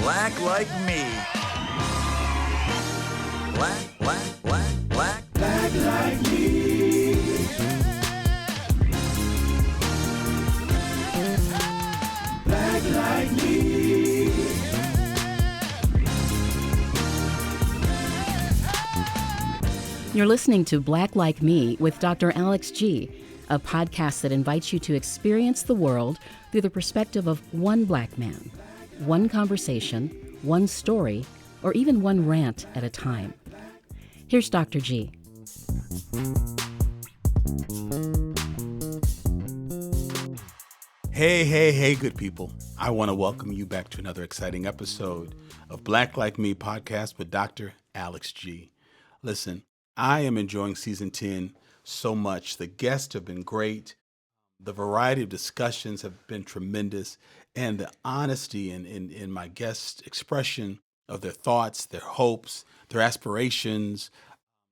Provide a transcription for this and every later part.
Black like me. Black like me. Black like me. You're listening to Black Like Me with Dr. Alex G., a podcast that invites you to experience the world through the perspective of one black man, one conversation, one story, or even one rant at a time. Here's Dr. G. Hey, good people. I want to welcome you back to another exciting episode of Black Like Me podcast with Dr. Alex G. Listen, I am enjoying season 10 so much. The guests have been great. The variety of discussions have been tremendous. And the honesty in my guests' expression of their thoughts, their hopes, their aspirations,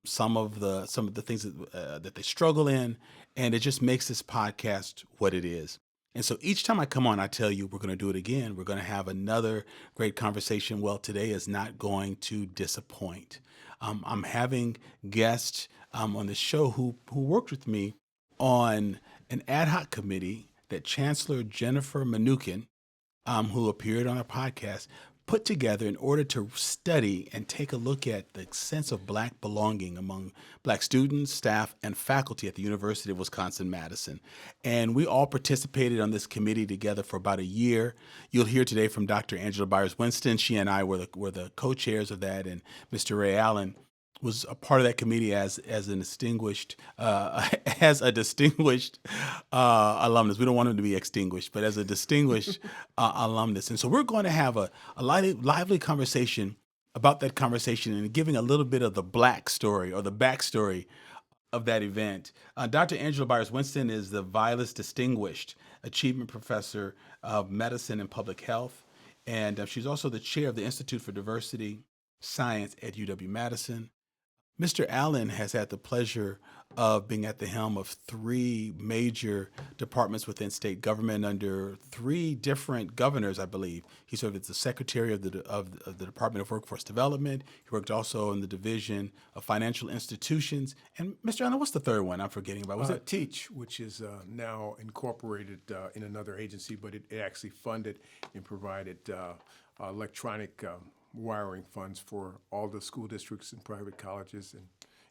some of the things that they struggle in. And it just makes this podcast what it is. And so each time I come on, I tell you, we're going to do it again. We're going to have another great conversation. Well, today is not going to disappoint. I'm having guests on the show who worked with me on an ad hoc committee that Chancellor Jennifer Mnookin, who appeared on our podcast, put together in order to study and take a look at the sense of Black belonging among Black students, staff, and faculty at the University of Wisconsin-Madison. And we all participated on this committee together for about a year. You'll hear today from Dr. Angela Byers-Winston. She and I were the co-chairs of that, and Mr. Ray Allen was a part of that committee as a distinguished alumnus. We don't want him to be extinguished, but as a distinguished alumnus. And so we're going to have a lively conversation about that conversation and giving a little bit of the Black story or the backstory of that event. Dr. Angela Byers-Winston is the Vilas Distinguished Achievement Professor of Medicine and Public Health, and she's also the chair of the Institute for Diversity Science at UW-Madison. Mr. Allen has had the pleasure of being at the helm of three major departments within state government under three different governors, I believe. He served as the secretary of the Department of Workforce Development. He worked also in the Division of Financial Institutions. And Mr. Allen, what's the third one I'm forgetting about? Was it Teach, which is now incorporated in another agency, but it actually funded and provided electronic wiring funds for all the school districts and private colleges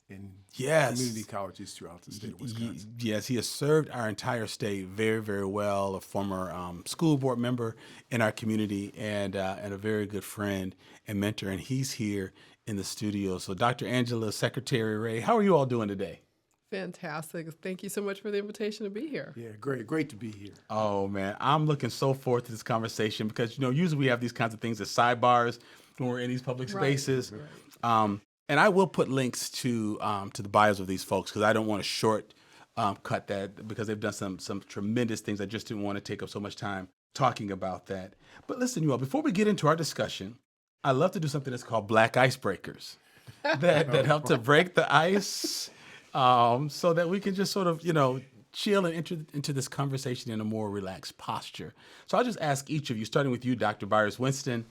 and community colleges throughout the state of Wisconsin. Yes, he has served our entire state very, very well, a former school board member in our community and a very good friend and mentor, and he's here in the studio. So Dr. Angela, Secretary Ray, how are you all doing today? Fantastic. Thank you so much for the invitation to be here. Yeah, great to be here. Oh, man, I'm looking so forward to this conversation because, usually we have these kinds of things as sidebars when we're in these public spaces. Right. And I will put links to the bios of these folks because I don't want to short cut that because they've done some tremendous things. I just didn't want to take up so much time talking about that. But listen, you all, before we get into our discussion, I love to do something that's called Black Icebreakers that help to break the ice so that we can just sort of, chill and enter into this conversation in a more relaxed posture. So I'll just ask each of you, starting with you, Dr. Byers-Winston,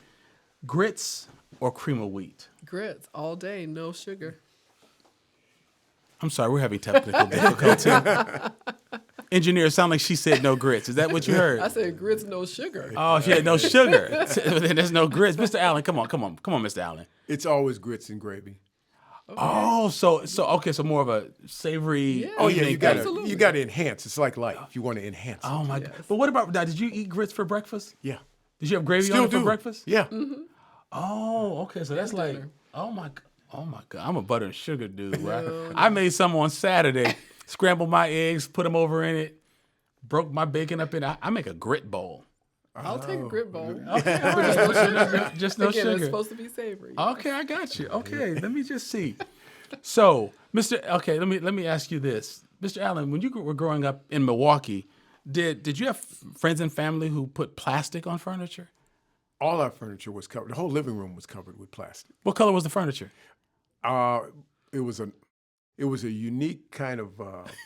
grits or cream of wheat? Grits all day, no sugar. I'm sorry, we're having technical difficulty. Engineer, sound like she said no grits. Is that what you heard? I said grits, no sugar. Oh, she had no sugar. Then there's no grits. Mr. Allen, come on, Mr. Allen. It's always grits and gravy. Okay. Oh, so more of a savory. Yeah. Oh yeah, you got to enhance. It's like life. You want to enhance. Oh my God! But what about now? Did you eat grits for breakfast? Yeah. Did you have gravy on it for breakfast? Yeah. Mm-hmm. Oh, okay. So that's like, oh my God! I'm a butter and sugar dude. Right? I made some on Saturday. Scrambled my eggs, put them over in it, broke my bacon up in it. I make a grit bowl. I'll take a grit bowl. Okay, all right. Just no sugar. It's supposed to be savory. Okay, I got you. Okay, let me just see. So, let me ask you this. Mr. Allen, when you were growing up in Milwaukee, did you have friends and family who put plastic on furniture? All our furniture was covered. The whole living room was covered with plastic. What color was the furniture? It was It was a unique kind of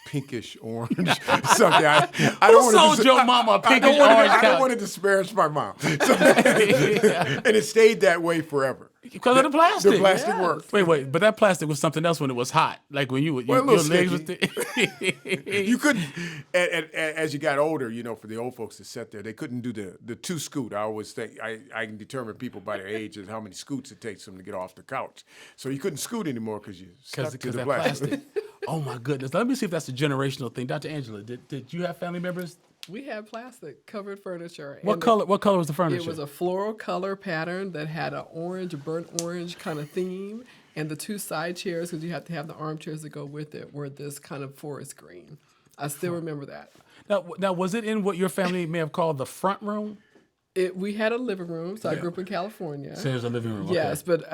pinkish orange. Something I Who don't sold want your mama a pinkish orange I couch? don't want to disparage my mom. And it stayed that way forever. Because of the plastic. The plastic Yes. worked. Wait, but that plastic was something else when it was hot. Like when Well, a your little legs was sticky. You couldn't, as you got older, for the old folks that sat there, they couldn't do the two scoot. I always think I can determine people by their age and how many scoots it takes them to get off the couch. So you couldn't scoot anymore because you stuck to the that plastic. Oh my goodness. Let me see if that's a generational thing. Dr. Angela, did you have family members? We had plastic covered furniture. What and color was the furniture? It was a floral color pattern that had an burnt orange kind of theme. And the two side chairs, because you have to have the armchairs that go with it, were this kind of forest green. I still remember that. Now, was it in what your family may have called the front room? We had a living room, so I grew up in California. So there's a living room. Yes, okay. but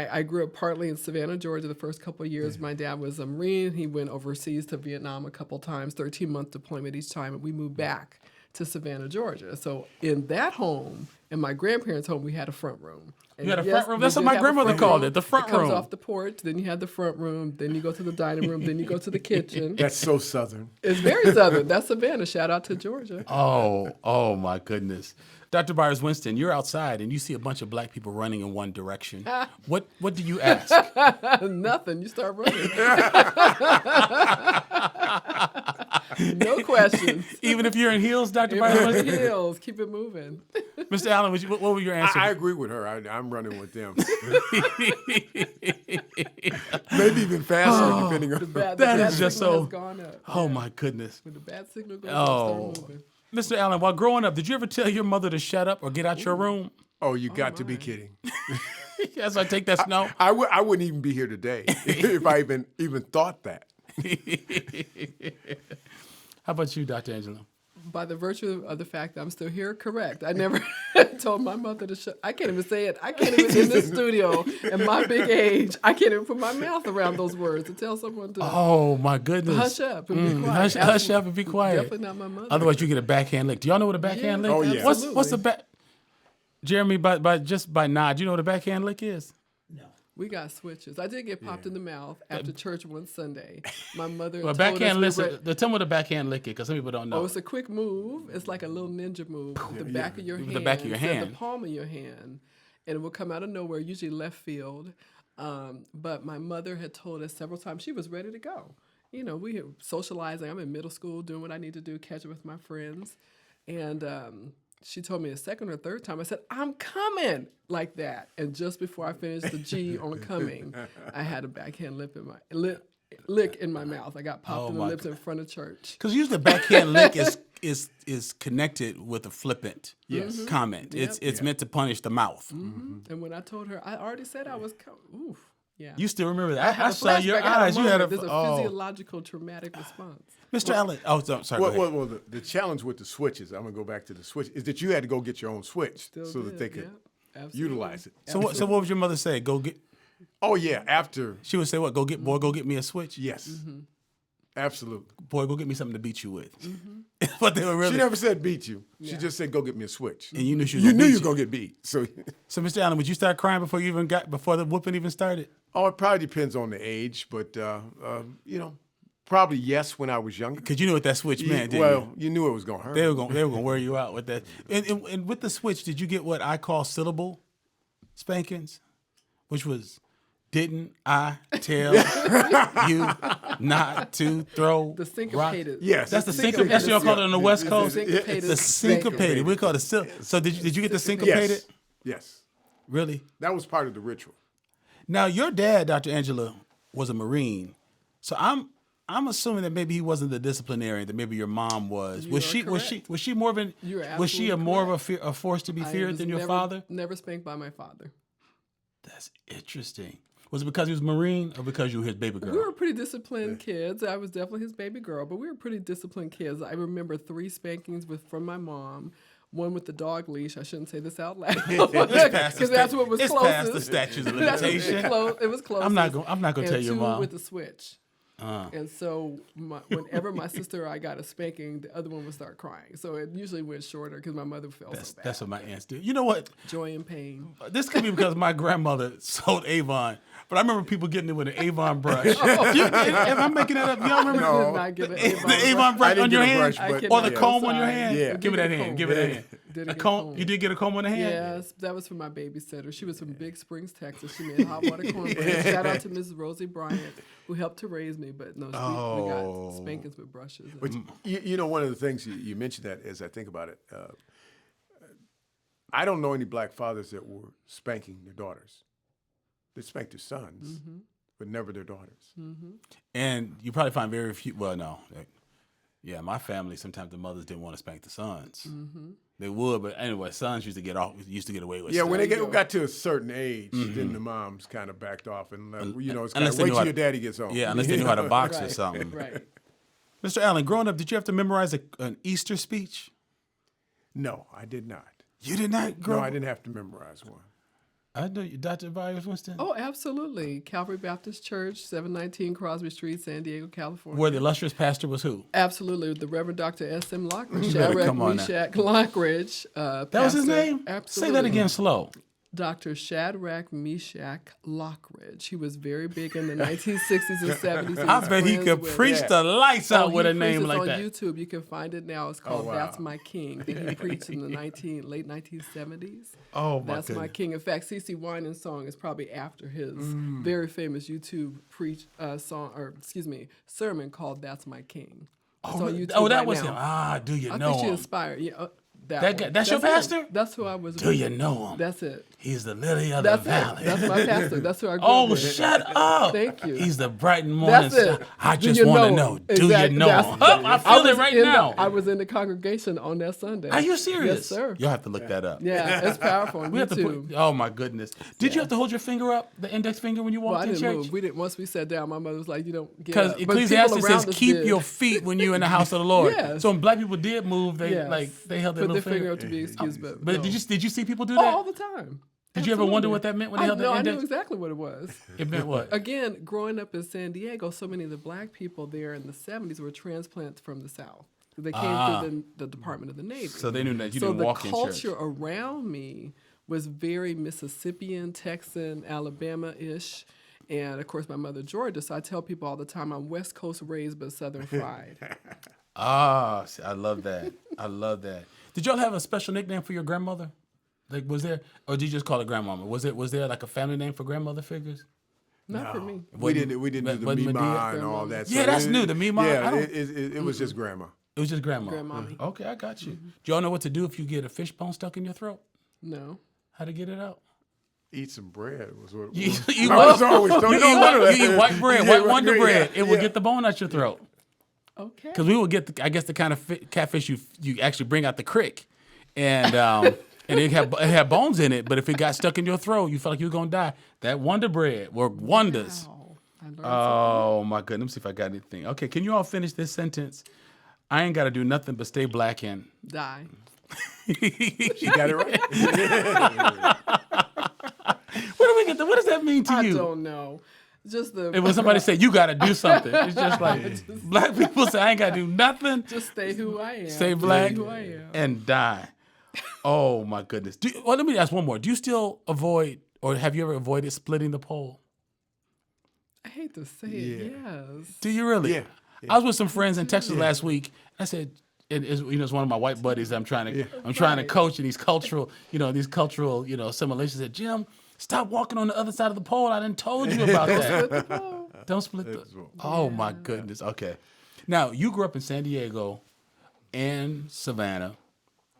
I grew up partly in Savannah, Georgia. The first couple of years, my dad was a Marine. He went overseas to Vietnam a couple times, 13-month deployment each time, and we moved back to Savannah, Georgia. So in that home, in my grandparents' home, we had a front room. And You had a yes, front room? we That's what did my have a grandmother front called room. it, the front It comes room. off the porch, then you had the front room, then you go to the dining room, then you go to the kitchen. That's so Southern. It's very Southern. That's Savannah. Shout out to Georgia. Oh my goodness. Dr. Byers-Winston, you're outside and you see a bunch of black people running in one direction. What do you ask? Nothing. You start running. No questions. Even if you're in heels, Dr. If you're on Byers-Winston? heels, keep it moving. Mr. Allen, what were your answers? I agree with her. I'm running with them. Maybe even faster, depending on. That bad is just signal so- has gone up. Oh my goodness. When the bad signal goes Oh. up, start moving. Mr. Allen, while growing up, did you ever tell your mother to shut up or get out your room? Oh, you got to be kidding. Yes, I take that snow. I wouldn't even be here today if I even thought that. How about you, Dr. Angela? By the virtue of the fact that I'm still here, correct. I never told my mother to shut. I can't even say it. I can't even in this studio at my big age. I can't even put my mouth around those words to tell someone to Oh my goodness. hush up and be quiet. Hush up and be quiet. Definitely not my mother. Otherwise, you get a backhand lick. Do y'all know what a backhand lick? Oh, yeah. What's the back? Jeremy, by nod, you know what a backhand lick is? We got switches. I did get popped in the mouth after church one Sunday. My mother Well, told backhand us lick. Tell me what a backhand lick is, because some people don't know. Oh, it's a quick move. It's like a little ninja move with the back of your hand. With the back of your instead hand. The palm of your hand. And it will come out of nowhere, usually left field. But my mother had told us several times she was ready to go. We were socializing. I'm in middle school doing what I need to do, catch up with my friends. And she told me a second or third time, I said, I'm coming, like that. And just before I finished the G on coming, I had a backhand lick in my mouth. I got popped in the lips in front of church. Because usually the backhand lick is connected with a flippant comment. Yep. It's meant to punish the mouth. And when I told her, I already said I was coming. Oof. Yeah. You still remember that? I had a saw your flashback. I had a eyes. You had a moment. There's a physiological traumatic response. Mr. Allen. Oh, sorry. Go ahead. Well, the challenge with the switches, I'm going to go back to the switch, is that you had to go get your own switch Still so that did, they could yeah. Absolutely. utilize it. So what would your mother say? Go get. Oh, yeah, after, She would say what? Go get me a switch. yes, absolutely. Boy, go get me something to beat you with. But they were really. She never said beat you. She just said go get me a switch. And you knew she was You gonna knew beat you were going to get beat. So, So, Mr. Allen, would you start crying before the whooping even started? it probably depends on the age, but, probably yes when I was younger. Because you knew what that switch meant, didn't Well, you? you knew it was going to hurt. They were going to wear you out with that. And with the switch, did you get what I call syllable spankings, which was didn't I tell you not to throw The syncopated. Yes. That's the syncopated. syncopated. That's what y'all call it on the West Coast. syncopated The syncopated. We call it So did you get the syncopated? Yes. Really? That was part of the ritual. Now your dad, Dr. Angela, was a Marine, so I'm assuming that maybe he wasn't the disciplinarian that maybe your mom was. You Was are she correct. was she more of an You are was she absolutely more of a force to be I feared was than your never- father? Never spanked by my father. That's interesting. Was it because he was Marine or because you were his baby girl? We were pretty disciplined kids. I was definitely his baby girl, but we were pretty disciplined kids. I remember 3 spankings from my mom. One with the dog leash. I shouldn't say this out loud because that's what was it's closest. past the statute of That's what was limitation. close. It was close. I'm not gonna tell your two mom. with the switch. And so whenever my sister or I got a spanking, the other one would start crying. So it usually went shorter because my mother felt so bad. That's what my aunts did. You know what? Joy and pain. This could be because my grandmother sold Avon, but I remember people getting it with an Avon brush. Am I making that up? Y'all remember I did not get an Avon the Avon brush on your hand, or the but- comb I'm on your sorry. hand? Yeah. Give me that hand. Give me that hand. Didn't A get comb. You did get a comb on the hand. Yes, that was from my babysitter. She was from Big Springs, Texas. She made hot water cornbread. Shout out to Mrs. Rosie Bryant, who helped to raise me. But no, we got spankings with brushes. But you know, one of the things you mentioned that as I think about it, I don't know any black fathers that were spanking their daughters. They spanked their sons, but never their daughters. And you probably find very few. Well, no. Yeah, my family, sometimes the mothers didn't want to spank the sons. They would, but anyway, sons used to get away with Yeah, stuff. when they got to a certain age, then the moms kind of backed off and left. You know, it's kind Unless of they wait knew till how your to- daddy gets home. Yeah, unless they knew how to box or Right, something. right. Mr. Allen, growing up, did you have to memorize an Easter speech? No, I did not. You did not grow No, up? I didn't have to memorize one. I know you, Dr. Byers-Winston. Oh, absolutely. Calvary Baptist Church, 719 Crosby Street, San Diego, California. Where the illustrious pastor was who? Absolutely. The Reverend Dr. S.M. Lockridge. better Shadrach come on now. Meshach Lockridge. That was his pastor. name? Absolutely. Say that again slow. Dr. Shadrach Meshach Lockridge. He was very big in the 1960s and 70s. I bet he could preach the lights out with a he name preaches like on that. YouTube. You can find it now. It's called wow. That's My King. That he preached in the late 1970s. Oh, my That's My goodness. King. In fact, CeCe Winans' song is probably after his very famous YouTube sermon called That's My King. It's on YouTube Oh, that right was now. him. Ah, do you I know think she him? inspired. Yeah, That one. guy- that's your him. pastor? That's who I was. Do you know him? That's it. He's the lily of That's the it. valley. That's my pastor. That's who I grew up Oh, with. shut up. Thank you. He's the bright and morning That's star. it. I Do just you want to him? know. Do Exactly. you know That's- him? Oh, I feel it was right in now. I was in the congregation on that Sunday. Are you serious? Yes, sir. You'll have to look that up. Yeah, it's powerful on We have to YouTube. put, oh, my goodness. Did you have to hold your finger up, the index finger, when you Well, walked I in didn't church? move. We didn't. Once we sat down, my mother was like, "You don't get Because up." But people Ecclesiastes around says, us keep did. your feet when you're in the house of the Lord. Yes. So when black people did move, they Yes. they held their Put little their finger up to be excused, but But no. did you see people do Oh, that? all the time. Did you ever wonder Absolutely. what that meant when they held the I index? knew exactly what it was. It meant what? Again, growing up in San Diego, so many of the black people there in the 70s were transplants from the South. They came through the Department of the Navy. So they knew that you So didn't the walk in church. culture around me was very Mississippian, Texan, Alabama-ish. And, of course, my mother, Georgia. So I tell people all the time, I'm West Coast raised but Southern fried. Ah, see, I love that. I love that. Did y'all have a special nickname for your grandmother? Like, was there, or did you just call her grandmama? Was there like a family name for grandmother figures? Not for me. We didn't do the wasn't Mima Medea? and all that. Yeah, that's new, the Mima. I Yeah, don't- it was just grandma. It was just grandma. Grandmommy. Okay, I got you. Do y'all know what to do if you get a fish bone stuck in your throat? No. How to get it out? Eat some bread was what it You, was. you, I was always told you you eat, that. you eat white bread, Yeah, white right, Wonder yeah, bread. It will yeah. get the bone out your throat. Okay. Because we will get, I guess, the kind of catfish you actually bring out the creek, and it had bones in it. But if it got stuck in your throat, you felt like you were gonna die. That Wonder bread worked wonders. Wow. I learned Oh my goodness! Let me see if I got anything. Okay, can you all finish this sentence? I ain't got to do nothing but stay black and. Die. She got it right. What does that mean to I you? don't know. Just the. And when somebody say you got to do something, it's just like black people say I ain't got to do nothing. Just stay who I am. Stay Be black who I am. and die. Oh my goodness! Well, let me ask one more. Do you still avoid, or have you ever avoided splitting the pole? I hate to say it. Yes. Do you really? Yeah. I was with some friends in Texas last week. I said, it's one of my white buddies that I'm trying to coach in these cultural assimilations. I said, Jim, stop walking on the other side of the pole. I done told you about that. Don't split the. Oh my goodness. Okay. Now you grew up in San Diego and Savannah.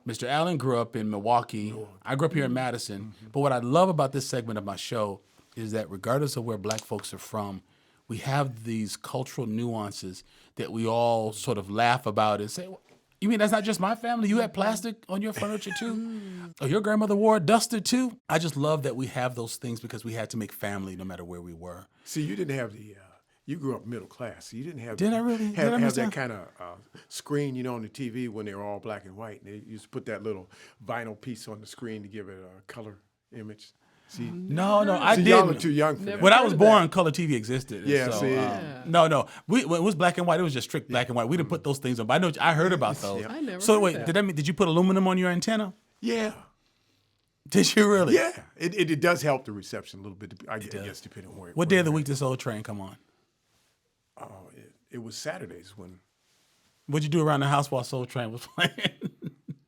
Mr. Allen grew up in Milwaukee. I grew up here in Madison. But what I love about this segment of my show is that regardless of where black folks are from, we have these cultural nuances that we all sort of laugh about and say, you mean that's not just my family? You had plastic on your furniture too? Or your grandmother wore a duster too? I just love that we have those things because we had to make family no matter where we were. See, you didn't have the. You grew up middle class. You didn't have. Did I really? Did I have miss that that? kind of screen, on the TV when they were all black and white. They used to put that little vinyl piece on the screen to give it a color image. See, No, I see, y'all are didn't. too young for Never that. When I heard was of born, that. color TV existed. Yeah, so, see. no. When it was black and white, it was just strict black and white. We didn't put those things on. But I know I heard about those. Yeah. I never So heard wait, that. did you put aluminum on your antenna? Yeah. Did you really? Yeah. It does help the reception a little bit, I guess, depending on where. What day of the week does Soul Train come on? Oh, it was Saturdays when What'd you do around the house while Soul Train was playing?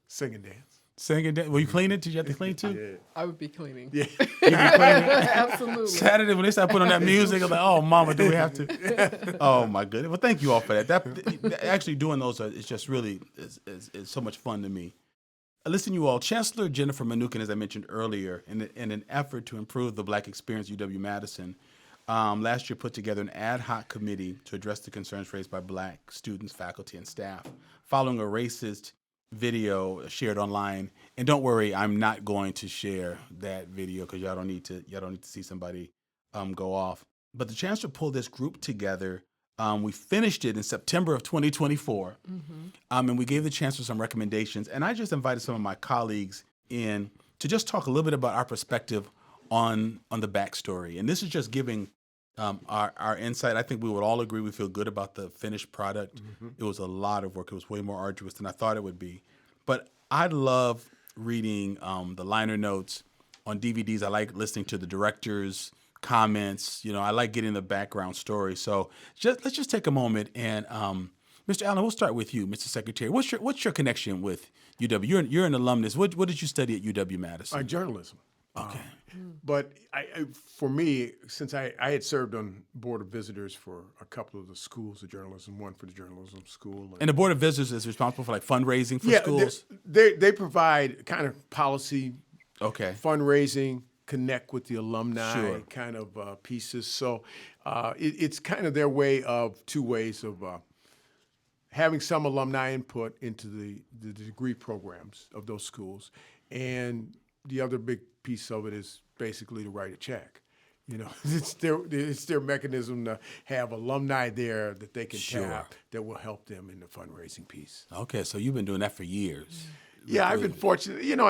sing and dance. Singing? Were you cleaning? Did you have to clean too? I would be cleaning. Yeah. Absolutely. Saturday when they started putting on that music, I was like, "Oh, Mama, do we have to?" Oh my goodness! Well, thank you all for that. That actually doing those is just really is so much fun to me. Listen, you all, Chancellor Jennifer Mnookin, as I mentioned earlier, in an effort to improve the Black experience at UW-Madison, last year put together an ad hoc committee to address the concerns raised by Black students, faculty, and staff, following a racist video shared online. And don't worry, I'm not going to share that video because y'all don't need to see somebody go off. But the chancellor pulled this group together. We finished it in September of 2024, and we gave the chancellor some recommendations. And I just invited some of my colleagues in to just talk a little bit about our perspective on the backstory. And this is just giving our insight. I think we would all agree we feel good about the finished product. It was a lot of work. It was way more arduous than I thought it would be. But I love reading the liner notes on DVDs. I like listening to the director's comments. I like getting the background story. So let's just take a moment and Mr. Allen, we'll start with you, Mr. Secretary. What's your connection with UW? You're an alumnus. What did you study at UW-Madison? Journalism. Okay. But for me, since I had served on Board of Visitors for a couple of the schools of journalism, one for the journalism school. And the Board of Visitors is responsible for like fundraising for schools? They provide kind of policy, Okay. fundraising, connect with the alumni Sure. kind of pieces. So it's kind of their way of two ways of having some alumni input into the degree programs of those schools. And the other big piece of it is basically to write a check. It's their mechanism to have alumni there that they can tap that will help them in the fundraising piece. Okay, so you've been doing that for years. Yeah, I've been fortunate. And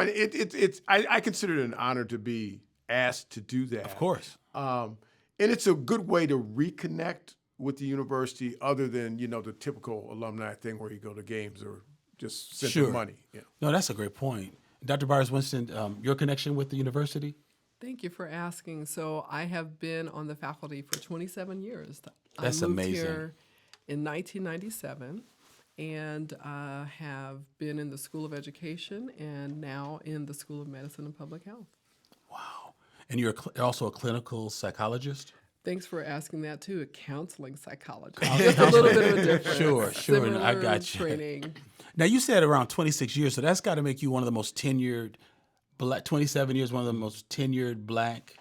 I consider it an honor to be asked to do that. Of course. And it's a good way to reconnect with the university, other than the typical alumni thing where you go to games or just send them money. Yeah. No, that's a great point. Dr. Byers-Winston, your connection with the university? Thank you for asking. So I have been on the faculty for 27 years. That's I moved amazing. here in 1997 and have been in the School of Education and now in the School of Medicine and Public Health. Wow. And you're also a clinical psychologist? Thanks for asking that too. A counseling psychologist. Just a little bit of a difference. Sure. Similar I got you. training. Now, you said around 26 years, so that's got to make you one of the most tenured, 27 years, one of the most tenured Black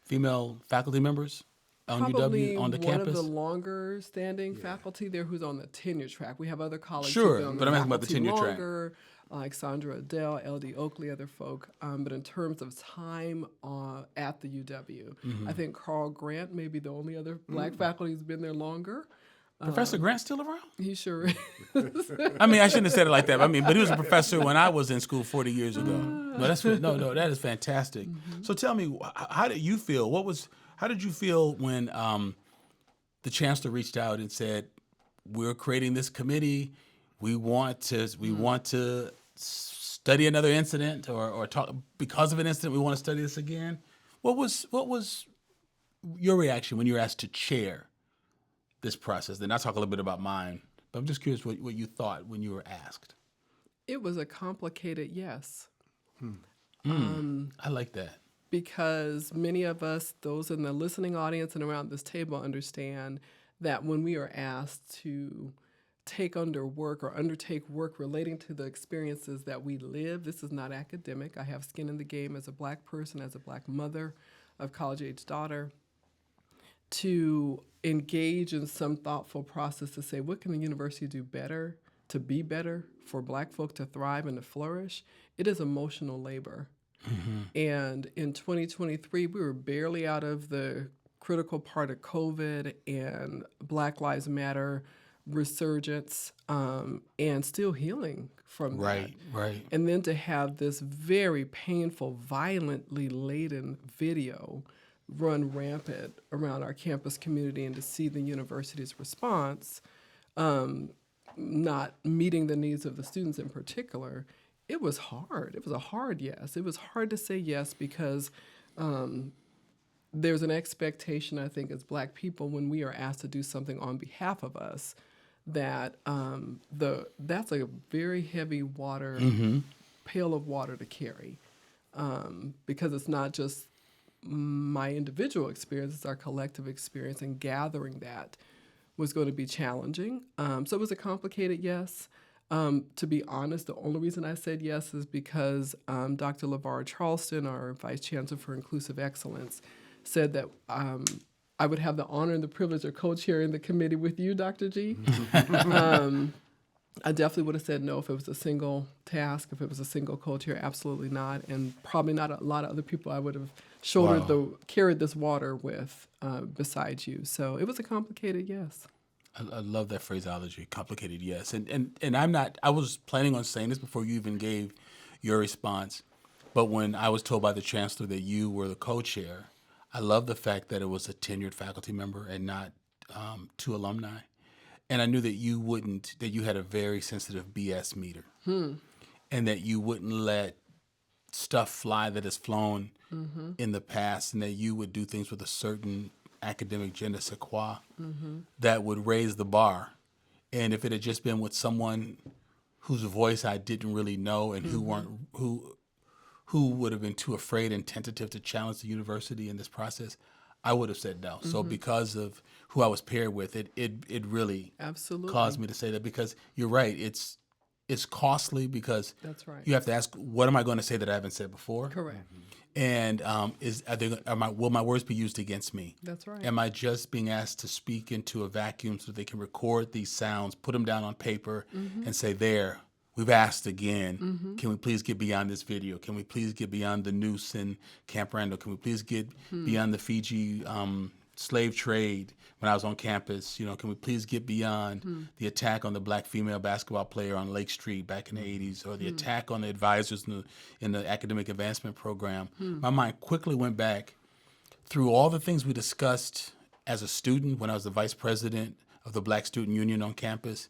female faculty members on Probably UW, on the one campus? of the longer standing faculty there who's on the tenure track. We have other colleagues Sure, who've been on but the I'm asking about the faculty tenure track. longer, like Sandra Adele, LD Oakley, other folk. But in terms of time at the UW, I think Carl Grant may be the only other Black faculty who's been there longer. Professor Grant's still around? He sure is. I mean, I shouldn't have said it like that. But he was a professor when I was in school 40 years ago. No, that is fantastic. So tell me, how did you feel? How did you feel when the chancellor reached out and said, "We're creating this committee. We want to study another incident or talk because of an incident. We want to study this again." What was your reaction when you were asked to chair this process? Then I'll talk a little bit about mine, but I'm just curious what you thought when you were asked. It was a complicated yes. I like that. Because many of us, those in the listening audience and around this table, understand that when we are asked to take under work or undertake work relating to the experiences that we live, this is not academic. I have skin in the game as a Black person, as a Black mother of college-age daughter, to engage in some thoughtful process to say, what can the university do better, to be better, for Black folk to thrive and to flourish? It is emotional labor. And in 2023, we were barely out of the critical part of COVID, and Black Lives Matter resurgence and still healing from that. Right. And then to have this very painful, violently laden video run rampant around our campus community, and to see the university's response not meeting the needs of the students in particular, it was hard. It was a hard yes. It was hard to say yes because there's an expectation, I think, as Black people, when we are asked to do something on behalf of us, that that's a very heavy water, pail of water to carry, because it's not just my individual experience, it's our collective experience, and gathering that was going to be challenging. So it was a complicated yes. To be honest, the only reason I said yes is because Dr. LeVar Charleston, our Vice Chancellor for Inclusive Excellence, said that I would have the honor and the privilege of co-chairing the committee with you, Dr. G. I definitely would have said no if it was a single task, if it was a single co-chair, absolutely not. And probably not a lot of other people I would have carried this water with besides you. So it was a complicated yes. I love that phraseology, complicated yes. And I was planning on saying this before you even gave your response, but when I was told by the chancellor that you were the co-chair, I love the fact that it was a tenured faculty member and not two alumni. And I knew that you had a very sensitive BS meter, and that you wouldn't let stuff fly that has flown in the past, and that you would do things with a certain academic je ne sais quoi that would raise the bar. And if it had just been with someone whose voice I didn't really know and who would have been too afraid and tentative to challenge the university in this process, I would have said no. So because of who I was paired with, it really absolutely caused me to say that, because you're right. It's costly because that's right. You have to ask, what am I going to say that I haven't said before? Correct. And will my words be used against me? That's right. Am I just being asked to speak into a vacuum so they can record these sounds, put them down on paper, and say, there, we've asked again. Can we please get beyond this video? Can we please get beyond the noose in Camp Randall? Can we please get beyond the Fiji slave trade when I was on campus? Can we please get beyond the attack on the Black female basketball player on Lake Street back in the 80s, or the attack on the advisors in the academic advancement program? My mind quickly went back through all the things we discussed as a student when I was the vice president of the Black Student Union on campus,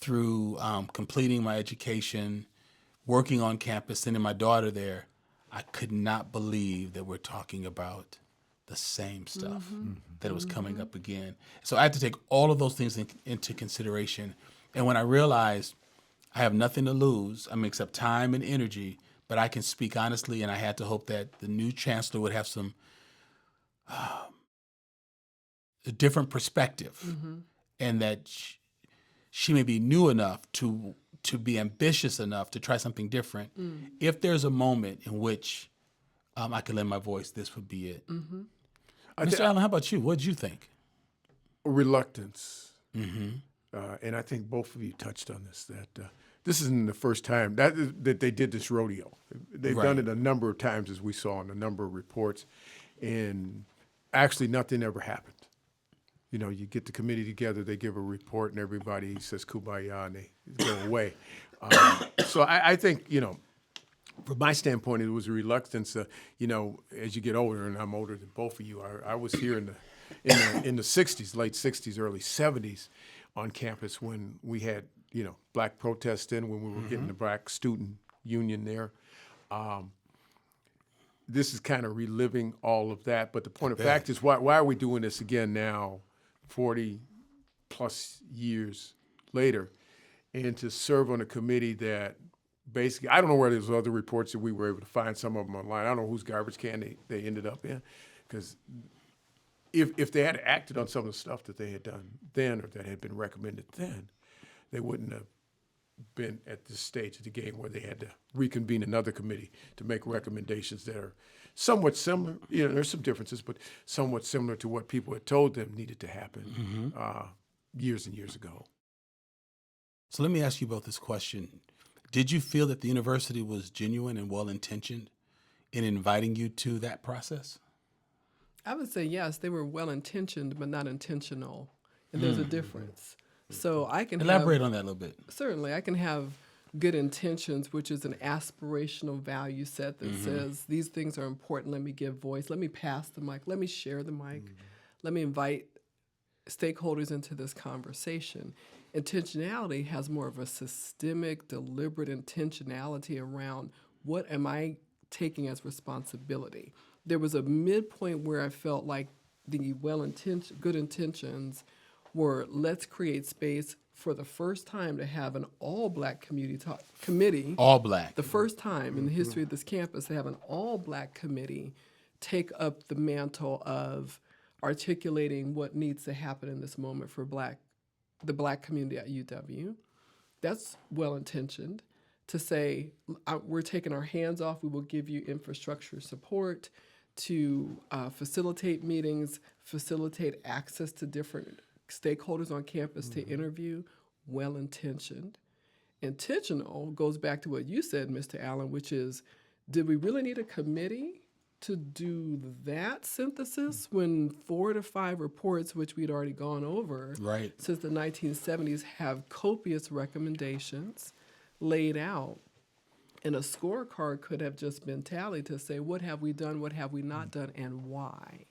through completing my education, working on campus, sending my daughter there. I could not believe that we're talking about the same stuff, that it was coming up again. So I had to take all of those things into consideration. And when I realized I have nothing to lose, except time and energy, but I can speak honestly, and I had to hope that the new chancellor would have some a different perspective, and that she may be new enough to be ambitious enough to try something different. If there's a moment in which I can lend my voice, this would be it. Mr. Allen, how about you? What did you think? Reluctance. And I think both of you touched on this, that this isn't the first time that they did this rodeo. They've done it a number of times, as we saw in a number of reports, and actually nothing ever happened. You get the committee together, they give a report, and everybody says kumbaya, and they go away. So I think, from my standpoint, it was a reluctance. As you get older, and I'm older than both of you, I was here in the 60s, late 60s, early 70s, on campus when we had Black protests when we were getting the Black Student Union there. This is kind of reliving all of that. But the point of fact is, why are we doing this again now, 40 plus years later, and to serve on a committee that basically, I don't know where there's other reports that we were able to find, some of them online. I don't know whose garbage can they ended up in, because if they had acted on some of the stuff that they had done then, or that had been recommended then, they wouldn't have been at this stage of the game where they had to reconvene another committee to make recommendations that are somewhat similar. There's some differences, but somewhat similar to what people had told them needed to happen years and years ago. So let me ask you both this question. Did you feel that the university was genuine and well-intentioned in inviting you to that process? I would say yes. They were well-intentioned, but not intentional. And there's a difference. So I can Elaborate on that a little bit. Certainly, I can have good intentions, which is an aspirational value set that says these things are important. Let me give voice. Let me pass the mic. Let me share the mic. Let me invite stakeholders into this conversation. Intentionality has more of a systemic, deliberate intentionality around what am I taking as responsibility. There was a midpoint where I felt like the good intentions were let's create space for the first time to have an all-black committee. All black. The first time in the history of this campus to have an all-black committee take up the mantle of articulating what needs to happen in this moment for the black community at UW. That's well-intentioned to say, we're taking our hands off, we will give you infrastructure support to facilitate meetings, facilitate access to different stakeholders on campus to interview. Well-intentioned. Intentional goes back to what you said, Mr. Allen, which is, did we really need a committee to do that synthesis when 4 to 5 reports, which we'd already gone over since the 1970s, have copious recommendations laid out? And a scorecard could have just been tallied to say, what have we done, what have we not done, and why?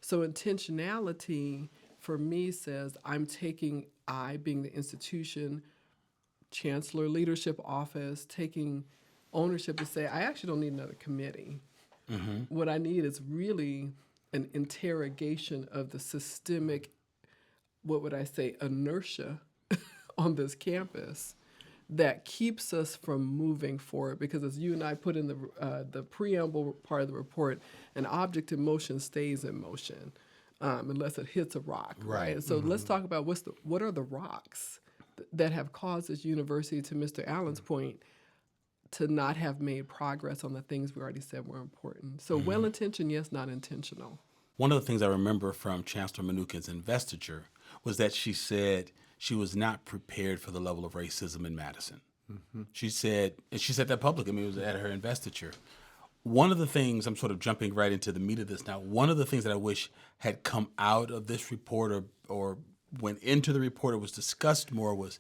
So intentionality, for me, says I being the institution, chancellor, leadership office, taking ownership to say, I actually don't need another committee. What I need is really an interrogation of the systemic, what would I say, inertia on this campus that keeps us from moving forward. Because as you and I put in the preamble part of the report, an object in motion stays in motion. Unless it hits a rock, right? So let's talk about what are the rocks that have caused this university, to Mr. Allen's point, to not have made progress on the things we already said were important. So well-intentioned, yes, not intentional. One of the things I remember from Chancellor Mnookin's investiture was that she said she was not prepared for the level of racism in Madison. She said that publicly. I mean, it was at her investiture. One of the things, I'm sort of jumping right into the meat of this now, one of the things that I wish had come out of this report or went into the report or was discussed more was,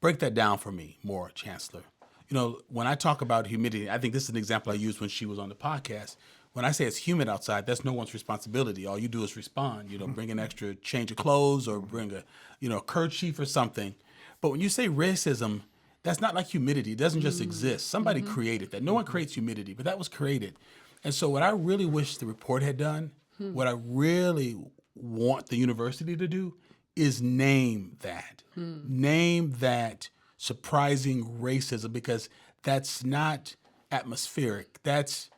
break that down for me more, Chancellor. You know, when I talk about humidity, I think this is an example I used when she was on the podcast. When I say it's humid outside, that's no one's responsibility. All you do is respond, bring an extra change of clothes or bring a kerchief or something. But when you say racism, that's not like humidity. It doesn't just exist. Somebody created that. No one creates humidity, but that was created. And so what I really wish the report had done, what I really want the university to do is name that. Name that surprising racism, because that's not atmospheric. That's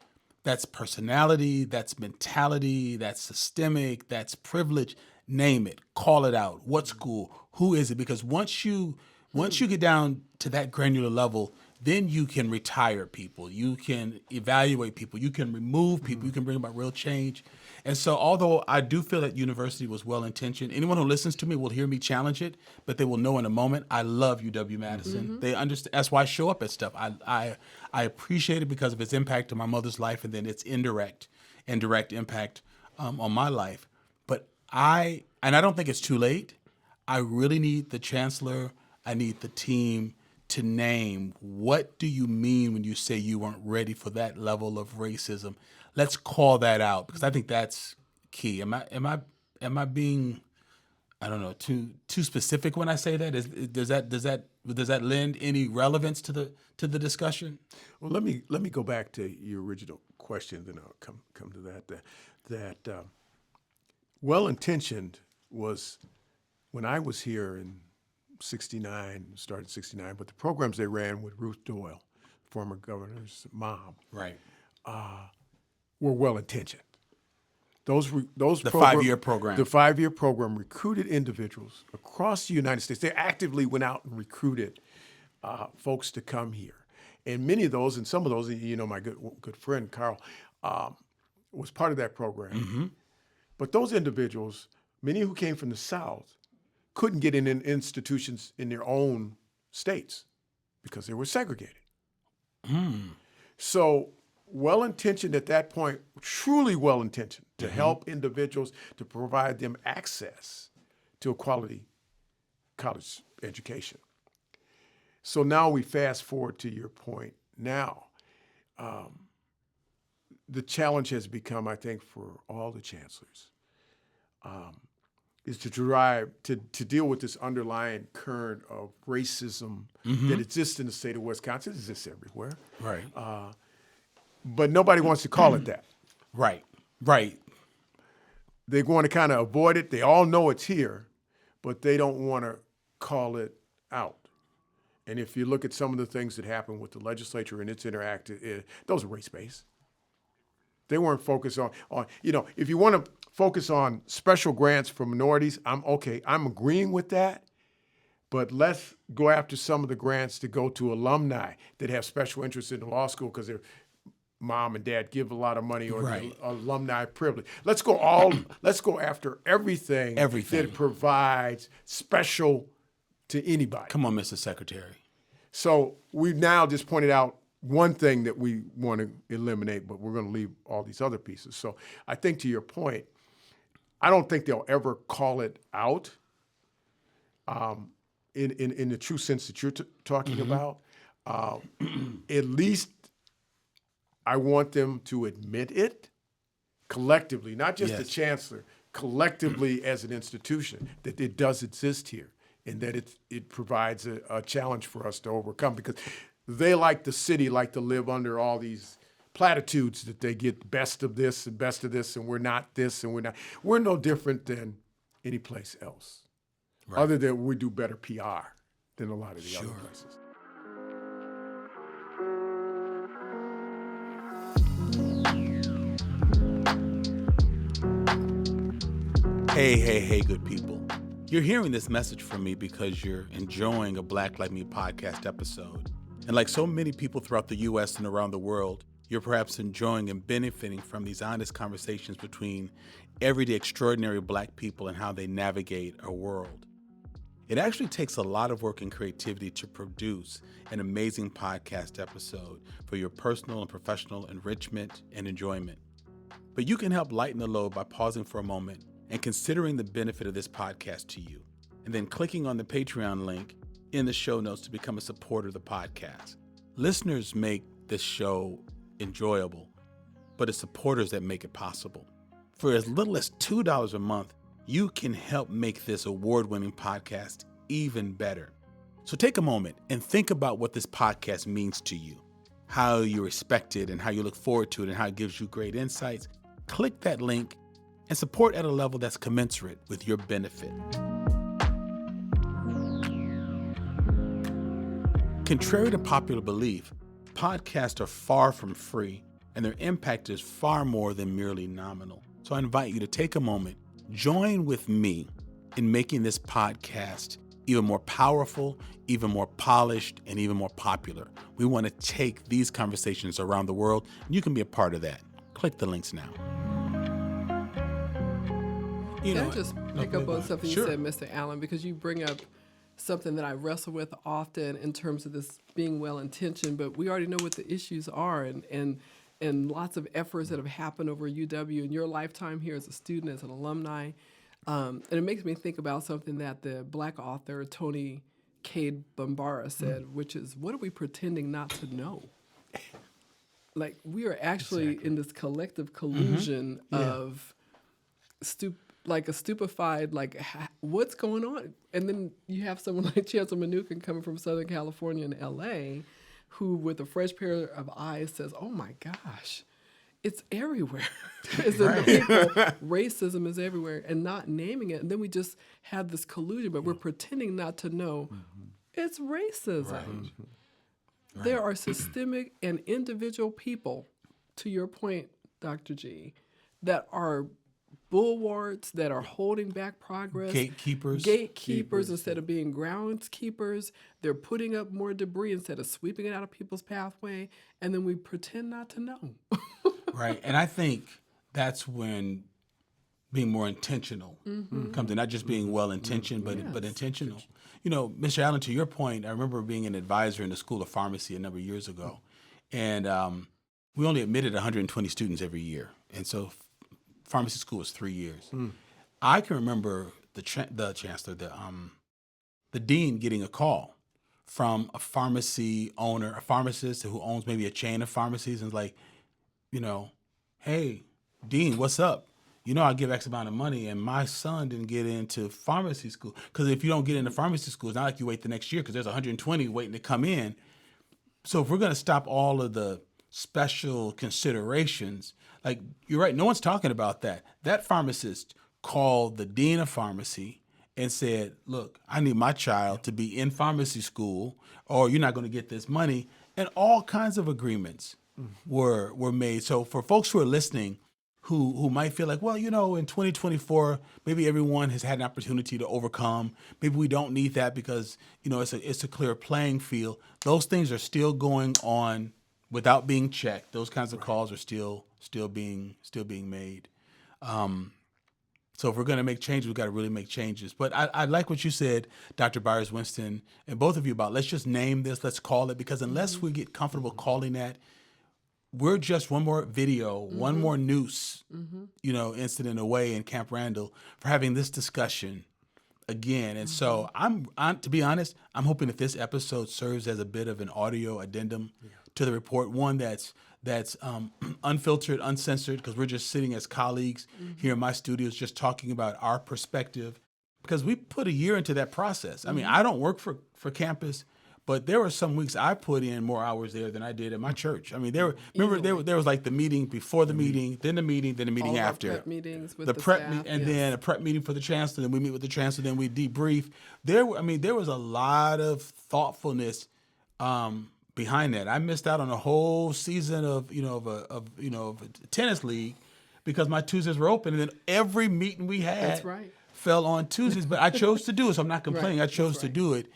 personality, that's mentality, that's systemic, that's privilege. Name it. Call it out. What school? Who is it? Because once you get down to that granular level, then you can retire people. You can evaluate people. You can remove people. You can bring about real change. And so although I do feel that university was well-intentioned, anyone who listens to me will hear me challenge it, but they will know in a moment, I love UW-Madison. They understand. That's why I show up at stuff. I appreciate it because of its impact on my mother's life and then its indirect and direct impact on my life. But I don't think it's too late. I really need the chancellor, I need the team to name, what do you mean when you say you weren't ready for that level of racism? Let's call that out, because I think that's key. Am I being, I don't know, too specific when I say that? Does that lend any relevance to the discussion? Well, let me go back to your original question, then I'll come to that. Well-intentioned was when I was here in started 69, but the programs they ran with Ruth Doyle, former governor's mom, right, were well-intentioned. Those the 5-year program. The 5-year program recruited individuals across the United States. They actively went out and recruited folks to come here. And many of those, and some of those, my good friend Carl was part of that program. But those individuals, many who came from the South, couldn't get in institutions in their own states because they were segregated. So well-intentioned at that point, truly well-intentioned to help individuals, to provide them access to a quality college education. So now we fast forward to your point now. The challenge has become, I think, for all the chancellors, is to deal with this underlying current of racism that exists in the state of Wisconsin. It exists everywhere. Right. But nobody wants to call it that. Right. They want to kind of avoid it. They all know it's here, but they don't want to call it out. And if you look at some of the things that happen with the legislature and its interactive, those are race-based. They weren't focused on, if you want to focus on special grants for minorities, I'm agreeing with that. But let's go after some of the grants to go to alumni that have special interest in the law school because their mom and dad give a lot of money or the alumni privilege. Let's go after everything that provides special to anybody. Come on, Mr. Secretary. So we've now just pointed out one thing that we want to eliminate, but we're going to leave all these other pieces. So I think to your point, I don't think they'll ever call it out in the true sense that you're talking about. At least I want them to admit it collectively, not just the chancellor, collectively as an institution, that it does exist here and that it provides a challenge for us to overcome, because they, like the city, like to live under all these platitudes that they get best of this and best of this, and we're not this and we're not. We're no different than any place else, other than we do better PR than a lot of the other places. Hey, good people. You're hearing this message from me because you're enjoying a Black Like Me podcast episode. And like so many people throughout the U.S. and around the world, you're perhaps enjoying and benefiting from these honest conversations between everyday extraordinary Black people and how they navigate our world. It actually takes a lot of work and creativity to produce an amazing podcast episode for your personal and professional enrichment and enjoyment. But you can help lighten the load by pausing for a moment and considering the benefit of this podcast to you, and then clicking on the Patreon link in the show notes to become a supporter of the podcast. Listeners make this show enjoyable, but it's supporters that make it possible. For as little as $2 a month, you can help make this award-winning podcast even better. So take a moment and think about what this podcast means to you, how you respect it and how you look forward to it and how it gives you great insights. Click that link and support at a level that's commensurate with your benefit. Contrary to popular belief, podcasts are far from free, and their impact is far more than merely nominal. So I invite you to take a moment, join with me in making this podcast even more powerful, even more polished, and even more popular. We want to take these conversations around the world, and you can be a part of that. Click the links now. Can I just pick up on something you said, Mr. Allen, because you bring up something that I wrestle with often in terms of this being well-intentioned, but we already know what the issues are, and lots of efforts that have happened over UW in your lifetime here as a student, as an alumni. And it makes me think about something that the Black author Tony Cade Bambara said, which is, what are we pretending not to know? Like, we are actually in this collective collusion of like a stupefied, like, what's going on? And then you have someone like Chancellor Mnookin coming from Southern California and LA, who with a fresh pair of eyes says, oh my gosh, it's everywhere. Racism is everywhere, and not naming it. And then we just have this collusion, but we're pretending not to know it's racism. Right. There are systemic and individual people, to your point, Dr. G, that are bulwarks, that are holding back progress. Gatekeepers instead of being groundskeepers. They're putting up more debris instead of sweeping it out of people's pathway. And then we pretend not to know. Right. And I think that's when being more intentional comes in, not just being well-intentioned, but intentional. You know, Mr. Allen, to your point, I remember being an advisor in the School of Pharmacy a number of years ago. And we only admitted 120 students every year. And so pharmacy school was 3 years. I can remember the chancellor, the the dean getting a call from a pharmacy owner, a pharmacist who owns maybe a chain of pharmacies, and is like, hey, Dean, what's up? I give X amount of money, and my son didn't get into pharmacy school. Because if you don't get into pharmacy school, it's not like you wait the next year, because there's 120 waiting to come in. So if we're going to stop all of the special considerations, like, you're right, no one's talking about that. That pharmacist called the dean of pharmacy and said, look, I need my child to be in pharmacy school, or you're not going to get this money. And all kinds of agreements were made. So for folks who are listening, who might feel like, well, in 2024, maybe everyone has had an opportunity to overcome. Maybe we don't need that because, it's a clear playing field. Those things are still going on without being checked. Those kinds of calls are still being made. So if we're going to make changes, we've got to really make changes. But I like what you said, Dr. Byers-Winston, and both of you, about let's just name this, let's call it, because unless we get comfortable calling that, we're just one more video, one more noose, incident away in Camp Randall for having this discussion again. And so I'm to be honest, I'm hoping that this episode serves as a bit of an audio addendum to the report, one that's unfiltered, uncensored, because we're just sitting as colleagues here in my studios just talking about our perspective, because we put a year into that process. I mean, I don't work for campus, but there were some weeks I put in more hours there than I did at my church. I mean, there was like the meeting before the meeting, then the meeting All after. Our prep meetings with the prep staff, then a prep meeting for the chancellor. Then we meet with the chancellor. Then we debrief. There was a lot of thoughtfulness behind that. I missed out on a whole season of a tennis league because my Tuesdays were open, and then every meeting we had fell on Tuesdays. But I chose to do it, so I'm not complaining. I chose to do it,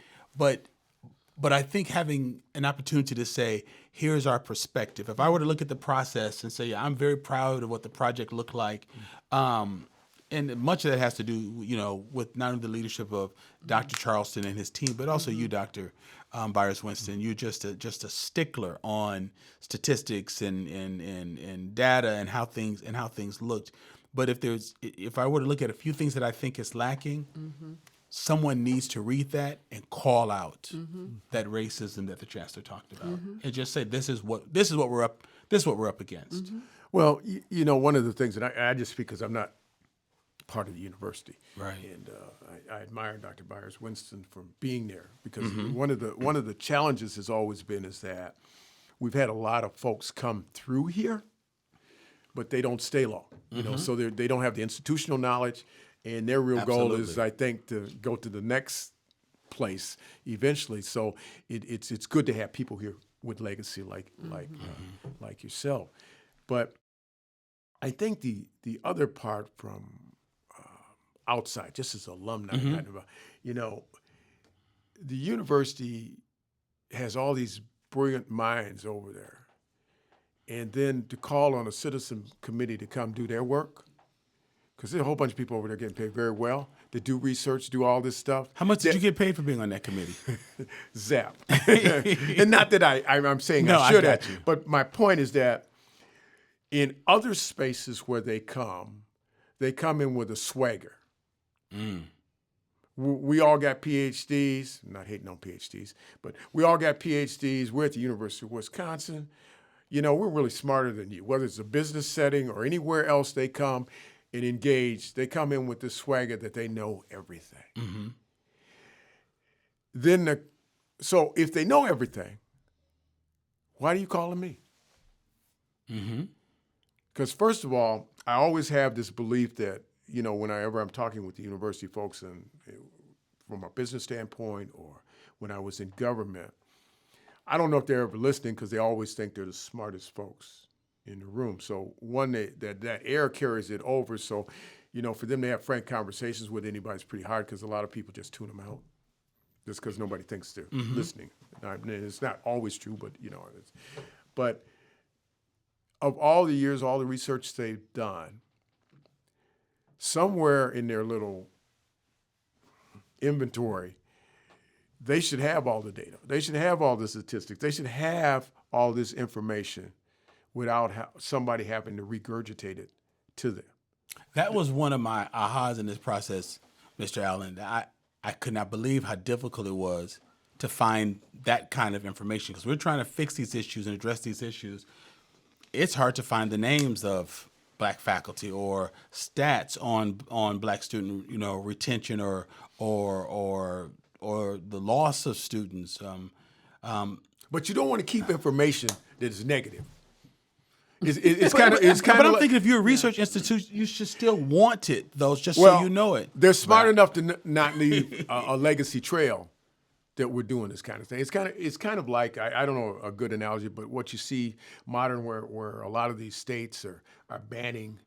But I think having an opportunity to say, here's our perspective. If I were to look at the process and say, yeah, I'm very proud of what the project looked like, and much of that has to do, with not only the leadership of Dr. Charleston and his team, but also you, Dr. Byers-Winston. You're just a stickler on statistics and data and how things looked. But if I were to look at a few things that I think is lacking, someone needs to read that and call out that racism that the chancellor talked about, and just say, this is what we're up against. Well, one of the things, and I just speak because I'm not part of the university, right? And I admire Dr. Byers-Winston for being there, because one of the challenges has always been is that we've had a lot of folks come through here, but they don't stay long. So they don't have the institutional knowledge. And their real goal is, I think, to go to the next place eventually. So it's good to have people here with legacy like yourself. But I think the other part from outside, just as alumni, the university has all these brilliant minds over there, and then to call on a citizen committee to come do their work. Because there's a whole bunch of people over there getting paid very well to do research, do all this stuff. How much did you get paid for being on that committee? Zap. And not that I'm saying no, I should I got have. you. But my point is that in other spaces where they come in with a swagger. We all got PhDs. I'm not hating on PhDs, but we all got PhDs. We're at the University of Wisconsin. We're really smarter than you. Whether it's a business setting or anywhere else they come and engage, they come in with this swagger that they know everything. So if they know everything, why are you calling me? Because first of all, I always have this belief that, whenever I'm talking with the university folks, and from a business standpoint, or when I was in government, I don't know if they're ever listening because they always think they're the smartest folks in the room. So that air carries it over. So, for them to have frank conversations with anybody is pretty hard, because a lot of people just tune them out just because nobody thinks they're listening. And it's not always true, but but of all the years, all the research they've done, somewhere in their little inventory, they should have all the data. They should have all the statistics. They should have all this information without somebody having to regurgitate it to them. That was one of my ahas in this process, Mr. Allen. I could not believe how difficult it was to find that kind of information because we're trying to fix these issues and address these issues. It's hard to find the names of Black faculty or stats on Black student, retention or the loss of students. But you don't want to keep information that is negative. It's kind of. But I'm thinking if you're a research institute, you should still want it, though, just Well, so you know it. They're smart enough to not leave a legacy trail that we're doing this kind of thing. It's kind of like I don't know a good analogy, but what you see modern where a lot of these states are banning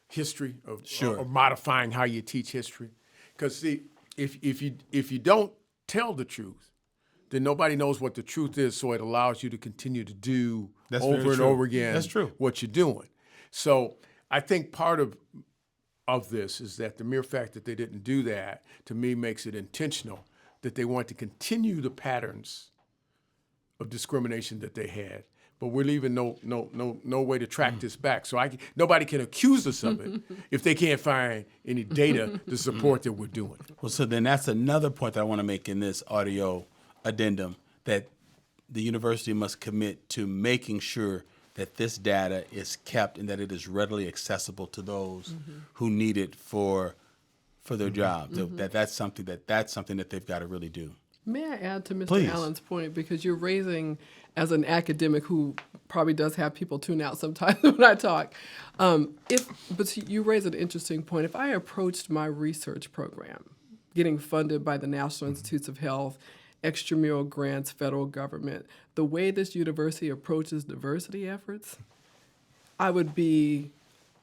history of or modifying how you teach history, because see if you don't tell the truth, then nobody knows what the truth is, so it allows you to continue to do over and over again what you're doing. So I think part of this is that the mere fact that they didn't do that, to me, makes it intentional, that they want to continue the patterns of discrimination that they had. But we're leaving no way to track this back. So nobody can accuse us of it if they can't find any data to support that we're doing it. Well, so then that's another point that I want to make in this audio addendum, that the university must commit to making sure that this data is kept and that it is readily accessible to those who need it for their job. That's something that they've got to really do. May I add to Mr. Please. Allen's point, because you're raising, as an academic who probably does have people tune out sometimes when I talk, but you raise an interesting point. If I approached my research program, getting funded by the National Institutes of Health, extramural grants, federal government, the way this university approaches diversity efforts, I would be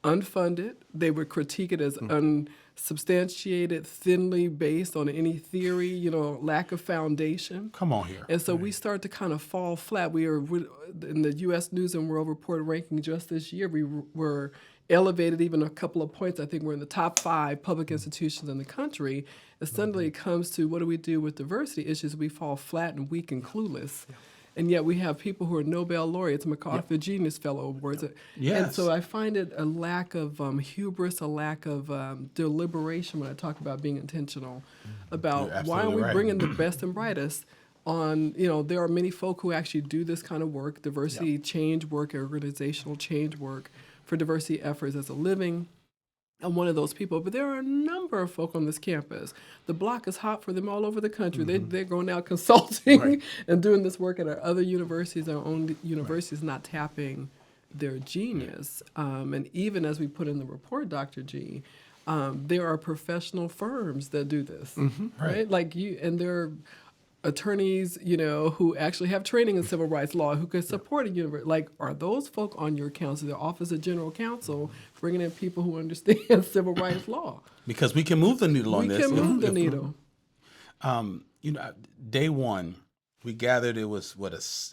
unfunded. They would critique it as unsubstantiated, thinly based on any theory, lack of foundation. Come on here. And so we start to kind of fall flat. We are in the U.S. News and World Report ranking just this year. We were elevated even a couple of points. I think we're in the top 5 public institutions in the country. And suddenly it comes to what do we do with diversity issues? We fall flat and weak and clueless. And yet we have people who are Nobel laureates, MacArthur Genius Fellow Awards. Yes. And so I find it a lack of hubris, a lack of deliberation when I talk about being intentional about why are we bringing the best and brightest on, there are many folk who actually do this kind of work, diversity change work, organizational change work for diversity efforts as a living. I'm one of those people, but there are a number of folk on this campus. The block is hot for them all over the country. They're going out consulting and doing this work at our other universities, our own universities, not tapping their genius. And even as we put in the report, Dr. G, there are professional firms that do this, right? Like you, and there are attorneys, who actually have training in civil rights law, who could support a university. Like, are those folk on your council, the Office of General Counsel, bringing in people who understand civil rights law? Because we can move the needle on this. We can move the needle. Day one, we gathered. It was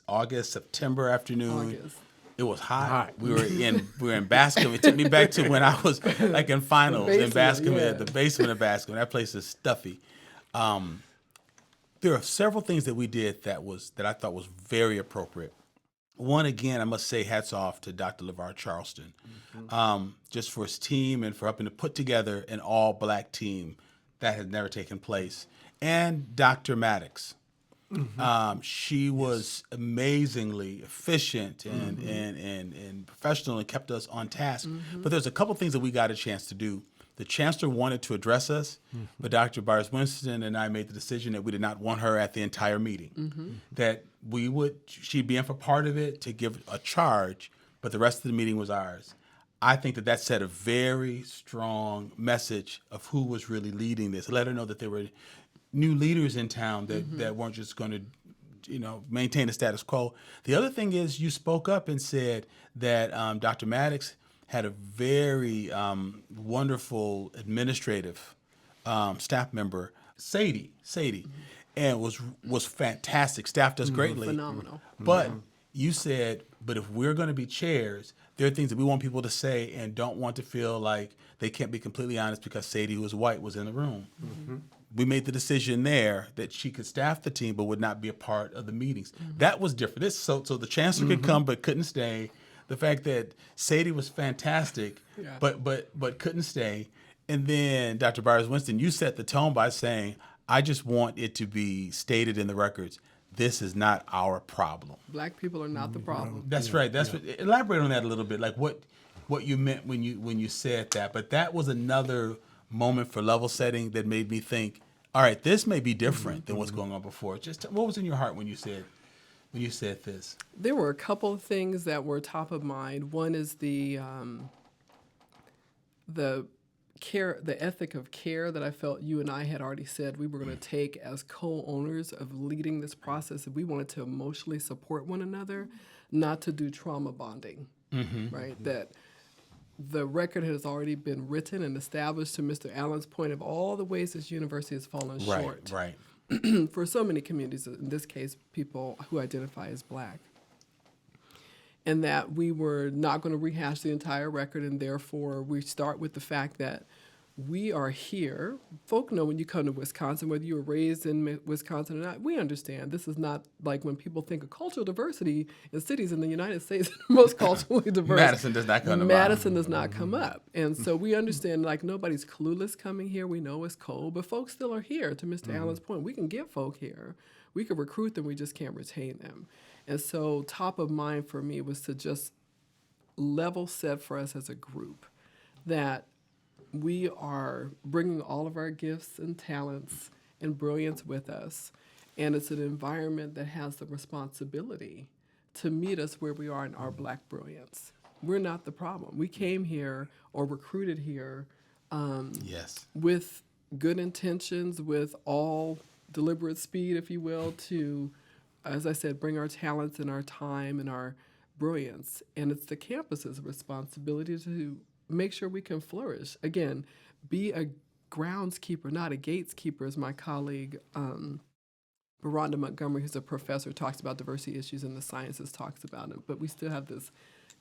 August, September afternoon. August. It was hot. We were in Bascom. It took me back to when I was like in finals in Bascom, the basement of Bascom. That place is stuffy. There are several things that we did that I thought was very appropriate. One, again, I must say hats off to Dr. LeVar Charleston, just for his team and for helping to put together an all-Black team that had never taken place. And Dr. Maddox. She was amazingly efficient and professional and kept us on task. But there's a couple things that we got a chance to do. The chancellor wanted to address us, but Dr. Byers-Winston and I made the decision that we did not want her at the entire meeting, that she'd be in for part of it to give a charge, but the rest of the meeting was ours. I think that set a very strong message of who was really leading this. Let her know that there were new leaders in town that weren't just going to maintain the status quo. The other thing is you spoke up and said that Dr. Maddox had a very wonderful administrative staff member, Sadie, and was fantastic. Staffed us greatly. Phenomenal. But you said, but if we're going to be chairs, there are things that we want people to say and don't want to feel like they can't be completely honest because Sadie, who was white, was in the room. We made the decision there that she could staff the team but would not be a part of the meetings. That was different. So the chancellor could come but couldn't stay. The fact that Sadie was fantastic, but couldn't stay, And then, Dr. Byers-Winston, you set the tone by saying, I just want it to be stated in the records, this is not our problem. Black people are not the problem. That's right. That's what, elaborate on that a little bit, like what you meant when you said that. But that was another moment for level setting that made me think, all right, this may be different than what's going on before. Just what was in your heart when you said this? There were a couple of things that were top of mind. One is the care, the ethic of care that I felt you and I had already said we were going to take as co-owners of leading this process. If we wanted to emotionally support one another, not to do trauma bonding, right? That the record has already been written and established, to Mr. Allen's point, of all the ways this university has fallen short. Right. For so many communities, in this case, people who identify as Black. And that we were not going to rehash the entire record, and therefore we start with the fact that we are here. Folk know when you come to Wisconsin, whether you were raised in Wisconsin or not, we understand this is not like when people think of cultural diversity in cities in the United States, most culturally diverse. Madison does not come Madison does not come up. And so we understand, like, nobody's clueless coming here. We know it's cold, but folks still are here, to Mr. Allen's point. We can get folk here. We can recruit them. We just can't retain them. And so top of mind for me was to just level set for us as a group that we are bringing all of our gifts and talents and brilliance with us. And it's an environment that has the responsibility to meet us where we are in our Black brilliance. We're not the problem. We came here or recruited here with good intentions, with all deliberate speed, if you will, to, as I said, bring our talents and our time and our brilliance. And it's the campus's responsibility to make sure we can flourish. Again, be a groundskeeper, not a gateskeeper, as my colleague Rhonda Montgomery, who's a professor, talks about diversity issues in the sciences, talks about it. But we still have this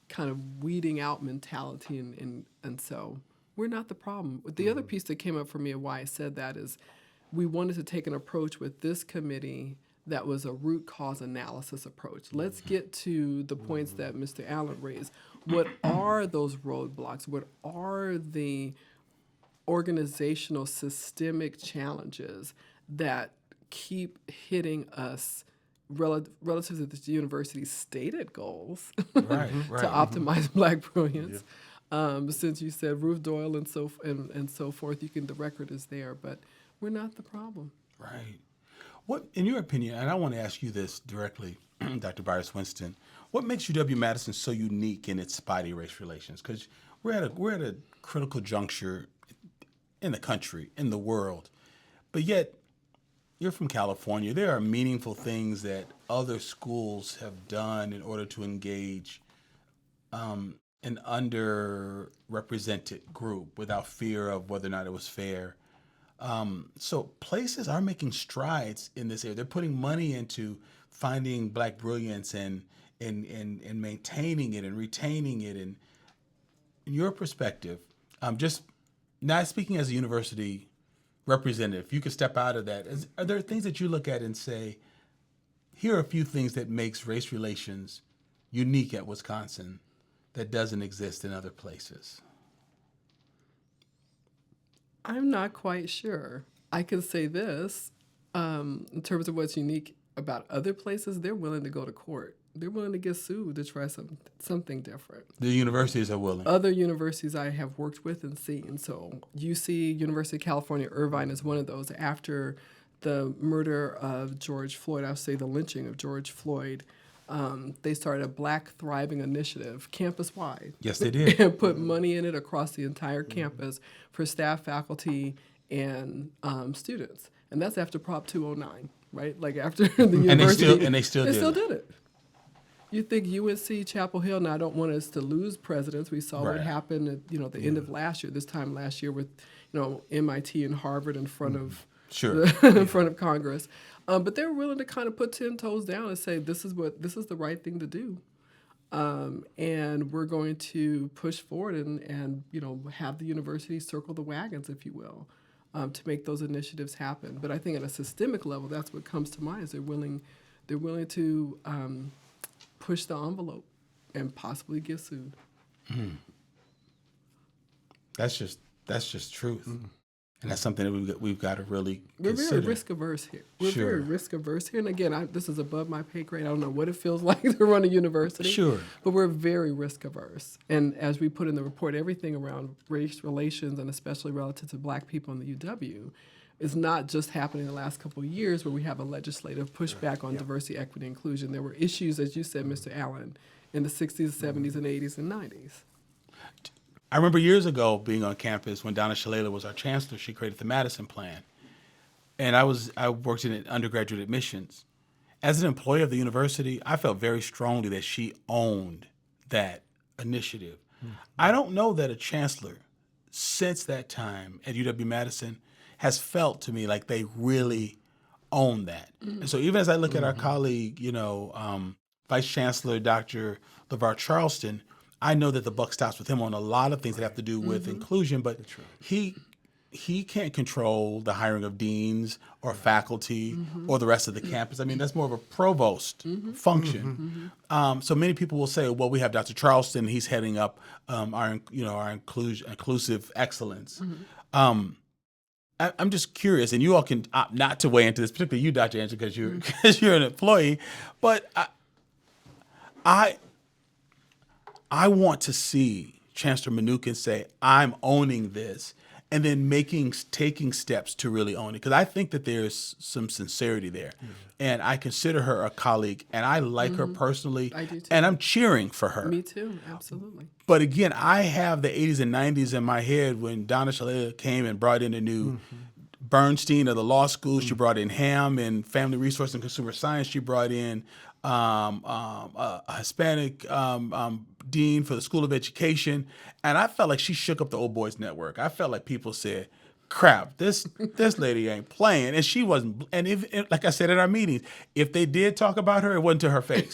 kind of weeding out mentality, and so we're not the problem. The other piece that came up for me and why I said that is we wanted to take an approach with this committee that was a root cause analysis approach. Let's get to the points that Mr. Allen raised. What are those roadblocks? What are the organizational systemic challenges that keep hitting us relative to the university's stated goals to optimize Black brilliance? Since you said Ruth Doyle and so forth, the record is there, but we're not the problem. Right. What, in your opinion, and I want to ask you this directly, Dr. Byers-Winston, what makes UW-Madison so unique in its spotty race relations? Because we're at a critical juncture in the country, in the world, but yet you're from California. There are meaningful things that other schools have done in order to engage an underrepresented group without fear of whether or not it was fair. So places are making strides in this area. They're putting money into finding Black brilliance and maintaining it and retaining it. And in your perspective, just not speaking as a university representative, if you could step out of that, are there things that you look at and say, here are a few things that makes race relations unique at Wisconsin that doesn't exist in other places? I'm not quite sure. I can say this, in terms of what's unique about other places, they're willing to go to court. They're willing to get sued to try something different. The universities are willing. Other universities I have worked with and seen. So UC, University of California, Irvine is one of those. After the murder of George Floyd, I would say the lynching of George Floyd, they started a Black Thriving Initiative campus-wide. Yes, they did. And put money in it across the entire campus for staff, faculty, and students. And that's after Prop 209, right? Like after the university. And they still did it. You think UNC Chapel Hill, now I don't want us to lose presidents. We saw what happened at the end of last year, this time last year with MIT and Harvard in front of in front of Congress. But they were willing to kind of put 10 toes down and say, this is the right thing to do. And we're going to push forward and have the university circle the wagons, if you will, to make those initiatives happen. But I think at a systemic level, that's what comes to mind is they're willing to push the envelope and possibly get sued. That's just That's just truth. And that's something that we've got to really We're consider. very risk averse here. We're Sure. very risk averse here. And again, this is above my pay grade. I don't know what it feels like to run a university. Sure. But we're very risk averse. And as we put in the report, everything around race relations and especially relative to black people in the UW is not just happening in the last couple of years where we have a legislative pushback on diversity, equity, inclusion. There were issues, as you said, Mr. Allen, in the 60s, 70s, and 80s and 90s. I remember years ago being on campus when Donna Shalala was our chancellor. She created the Madison Plan. And I worked in undergraduate admissions. As an employee of the university, I felt very strongly that she owned that initiative. I don't know that a chancellor since that time at UW-Madison has felt to me like they really own that. And so even as I look at our colleague, Vice Chancellor Dr. LeVar Charleston, I know that the buck stops with him on a lot of things that have to do with inclusion, but he can't control the hiring of deans or faculty or the rest of the campus. I mean, that's more of a provost function. So many people will say, well, we have Dr. Charleston, he's heading up our inclusive excellence. I'm just curious, and you all can opt not to weigh into this, particularly you, Dr. Angela, because you're an employee, but I want to see Chancellor Mnookin say, I'm owning this, and then taking steps to really own it. Because I think that there's some sincerity there. And I consider her a colleague, and I like her personally. I do too. And I'm cheering for her. Me too, absolutely. But again, I have the 80s and 90s in my head when Donna Shalala came and brought in a new Bernstein of the law school. She brought in Ham in family resource and consumer science. She brought in a Hispanic dean for the School of Education. And I felt like she shook up the old boys network. I felt like people said, crap, this lady ain't playing. And she wasn't. And if, like I said at our meetings, if they did talk about her, it wasn't to her face.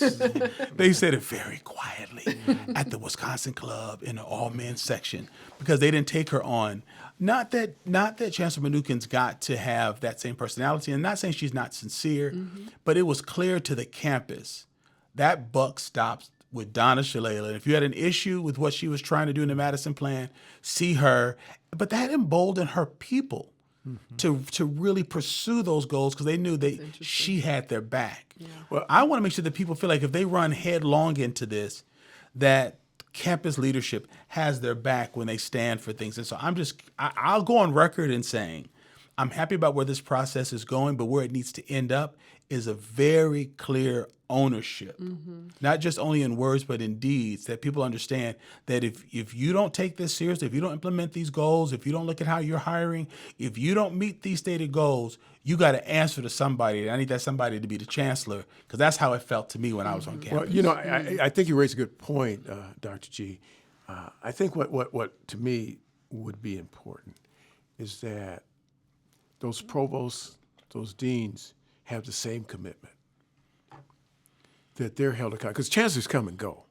They said it very quietly at the Wisconsin Club in the all men section because they didn't take her on. Not that Chancellor Mnookin's got to have that same personality, and not saying she's not sincere, but it was clear to the campus that buck stops with Donna Shalala. And if you had an issue with what she was trying to do in the Madison Plan, see her. But that emboldened her people to really pursue those goals because they knew she had their back. Yeah. Well, I want to make sure that people feel like if they run headlong into this, that campus leadership has their back when they stand for things. And so I'll go on record in saying I'm happy about where this process is going, but where it needs to end up is a very clear ownership, not just only in words, but in deeds, that people understand that if you don't take this seriously, if you don't implement these goals, if you don't look at how you're hiring, if you don't meet these stated goals, you got to answer to somebody. And I need that somebody to be the chancellor, because that's how it felt to me when I was on campus. Well, I think you raised a good point, Dr. G. I think what to me would be important is that those provosts, those deans have the same commitment, that they're held accountable. Because chancellors come and go.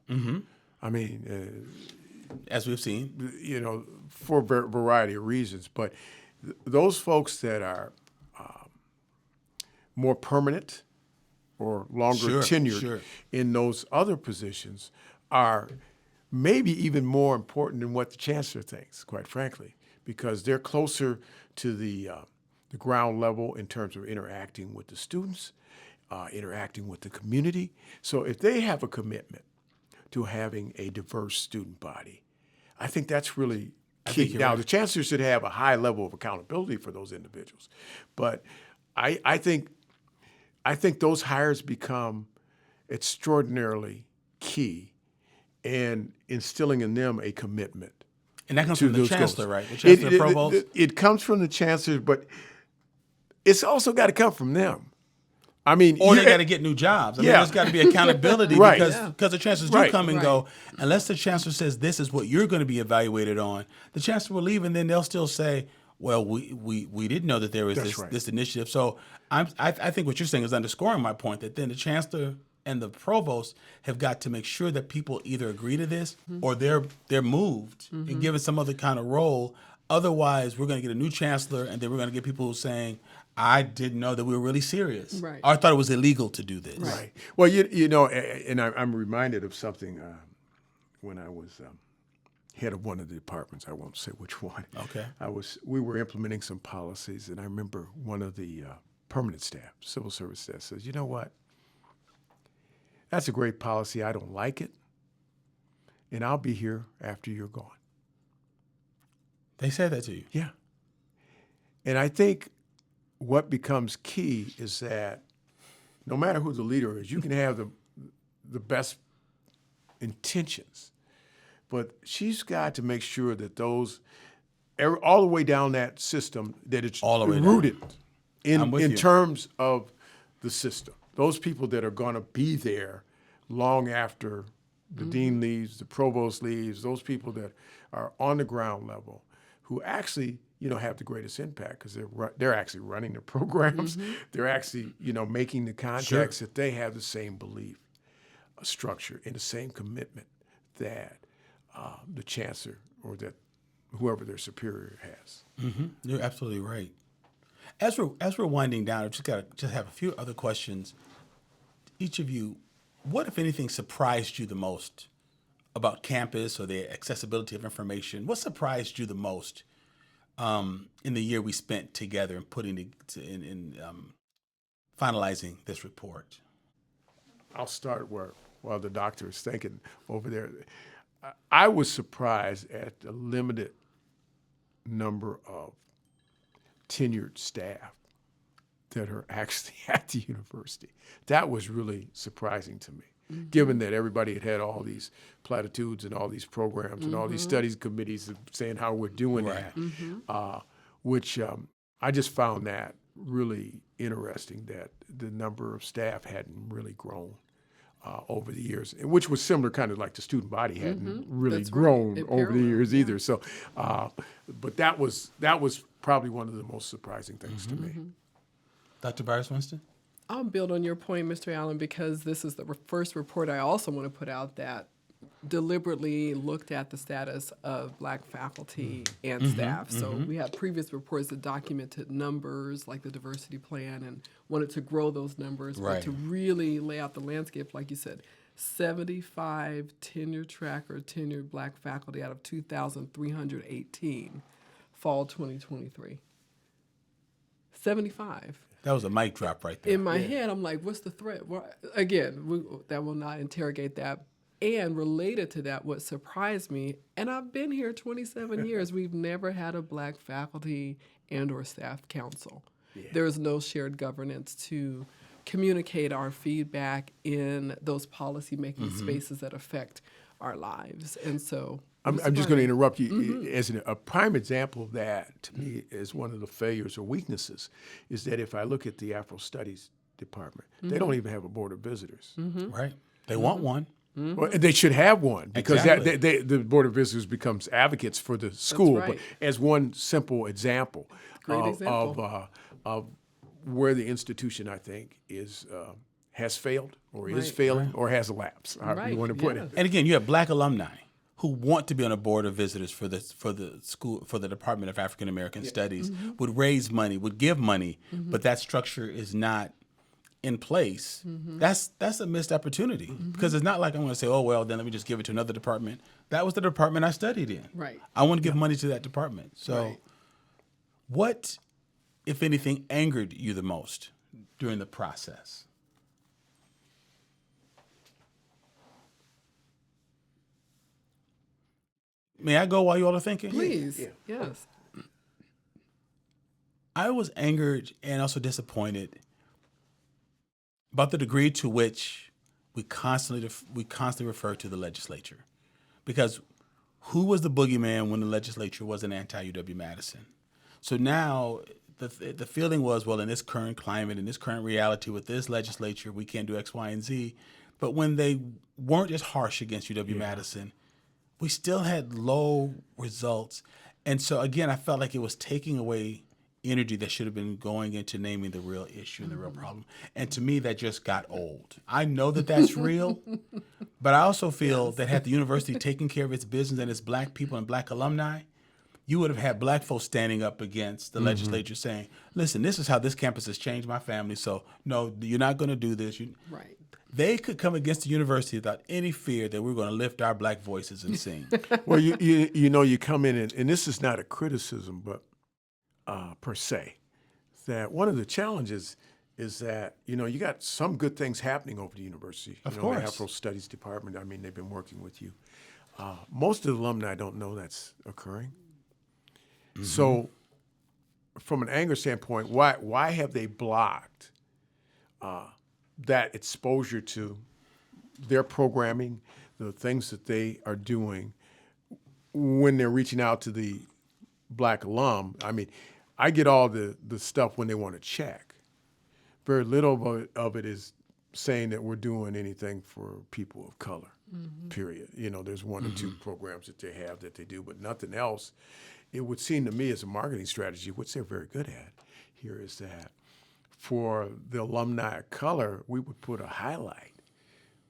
I mean, as we've seen, for a variety of reasons. But those folks that are more permanent or longer tenured in those other positions are maybe even more important than what the chancellor thinks, quite frankly, because they're closer to the ground level in terms of interacting with the students, interacting with the community. So if they have a commitment to having a diverse student body, I think that's really key. Now, the chancellor should have a high level of accountability for those individuals. But I think those hires become extraordinarily key in instilling in them a commitment. And that comes from the chancellor, right? The chancellor, provost? It comes from the chancellor, but it's also got to come from them. I mean, or they got to get new jobs. I mean, there's got to be accountability because the chancellors do come and go. Unless the chancellor says this is what you're going to be evaluated on, the chancellor will leave, and then they'll still say, well, we didn't know that there was this initiative. So I think what you're saying is underscoring my point that then the chancellor and the provost have got to make sure that people either agree to this or they're moved and given some other kind of role. Otherwise, we're going to get a new chancellor, and then we're going to get people saying, I didn't know that we were really serious. Right. Or I thought it was illegal to do this. Right. Well, and I'm reminded of something when I was head of one of the departments. I won't say which one. Okay. We were implementing some policies, and I remember one of the permanent staff, civil service staff, says, "You know what? That's a great policy. I don't like it, and I'll be here after you're gone." They said that to you. Yeah. And I think what becomes key is that no matter who the leader is, you can have the best intentions, but she's got to make sure that those, all the way down that system, that it's All the way down. rooted I'm with in you. terms of the system. Those people that are going to be there long after the dean leaves, the provost leaves, those people that are on the ground level who actually, have the greatest impact because they're actually running the programs. They're actually, making the contacts, that they have the same belief structure and the same commitment that the chancellor or that whoever their superior has. You're absolutely right. As we're winding down, I've just have a few other questions. Each of you, what, if anything, surprised you the most about campus or the accessibility of information? What surprised you the most in the year we spent together and putting finalizing this report? I'll start while the doctor is thinking over there. I was surprised at the limited number of tenured staff that are actually at the university. That was really surprising to me, given that everybody had all these platitudes and all these programs and all these studies committees saying how we're doing that, which I just found that really interesting, that the number of staff hadn't really grown over the years, which was similar, kind of like the student body hadn't really That's grown right. over the years either. So, but that was probably one of the most surprising things to me. Dr. Byers-Winston? I'll build on your point, Mr. Allen, because this is the first report I also want to put out that deliberately looked at the status of Black faculty and staff. So we have previous reports that documented numbers like the diversity plan and wanted to grow those numbers, but to really lay out the landscape, like you said, 75 tenure track or tenured Black faculty out of 2,318, fall 2023. 75. That was a mic drop right there. In my head, I'm like, what's the threat? Well, again, that will not interrogate that. And related to that, what surprised me, and I've been here 27 years, we've never had a Black faculty and or staff council. There is no shared governance to communicate our feedback in those policy-making spaces that affect our lives. And so I'm just going to interrupt you. As a prime example of that, to me, is one of the failures or weaknesses, is that if I look at the Afro Studies department, they don't even have a board of visitors. Right. They want one. Well, they should have one, because Exactly. the board of visitors becomes advocates for the school. right. But as one simple example, Great example. of where the institution, I think, has failed or is Right. failing or has elapsed, however you Right, want to put yeah. it. And again, you have Black alumni who want to be on a board of visitors for the school, for the Department of African American Studies, would raise money, would give money, but that structure is not in place. That's a missed opportunity, because it's not like I'm going to say, oh, well, then let me just give it to another department. That was the department I studied in. Right. I want to give money to that department. So what, if anything, angered you the most during the process? May I go while you all are thinking? please, yes. I was angered and also disappointed about the degree to which we constantly refer to the legislature, because who was the boogeyman when the legislature was an anti-UW-Madison? So now the feeling was, well, in this current climate, in this current reality with this legislature, we can't do X, Y, and Z. But when they weren't as harsh against UW-Madison, we still had low results. And so, again, I felt like it was taking away energy that should have been going into naming the real issue and the real problem. And to me, that just got old. I know that that's real, but I also feel that had the university taken care of its business and its Black people and Black alumni, you would have had Black folks standing up against the legislature saying, listen, this is how this campus has changed my family, so no, you're not going to do this. Right. they could come against the university without any fear that we're going to lift our black voices and sing. Well, you come in, and this is not a criticism, but per se, that one of the challenges is that, you got some good things happening over the university. Of The course. Afro Studies Department, I mean, they've been working with you. Most of the alumni don't know that's occurring. Mm-hmm. So from an anger standpoint, why have they blocked that exposure to their programming, the things that they are doing when they're reaching out to the black alum? I mean, I get all the stuff when they want to check. Very little of it is saying that we're doing anything for people of color, period. There's one or two programs that they have that they do, but nothing else. It would seem to me as a marketing strategy, which they're very good at here, is that for the alumni of color, we would put a highlight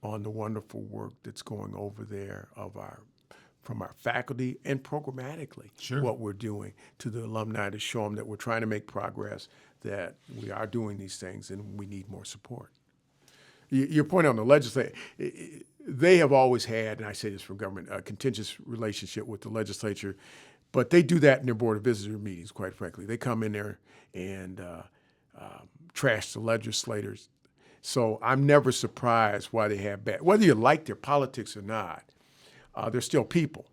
on the wonderful work that's going over there from our faculty and programmatically what we're doing to the alumni to show them that we're trying to make progress, that we are doing these things and we need more support. Your point on the legislature, they have always had, and I say this from government, a contentious relationship with the legislature, but they do that in their Board of Visitor meetings, quite frankly. They come in there and trash the legislators. So I'm never surprised why they have bad, whether you like their politics or not, they're still people.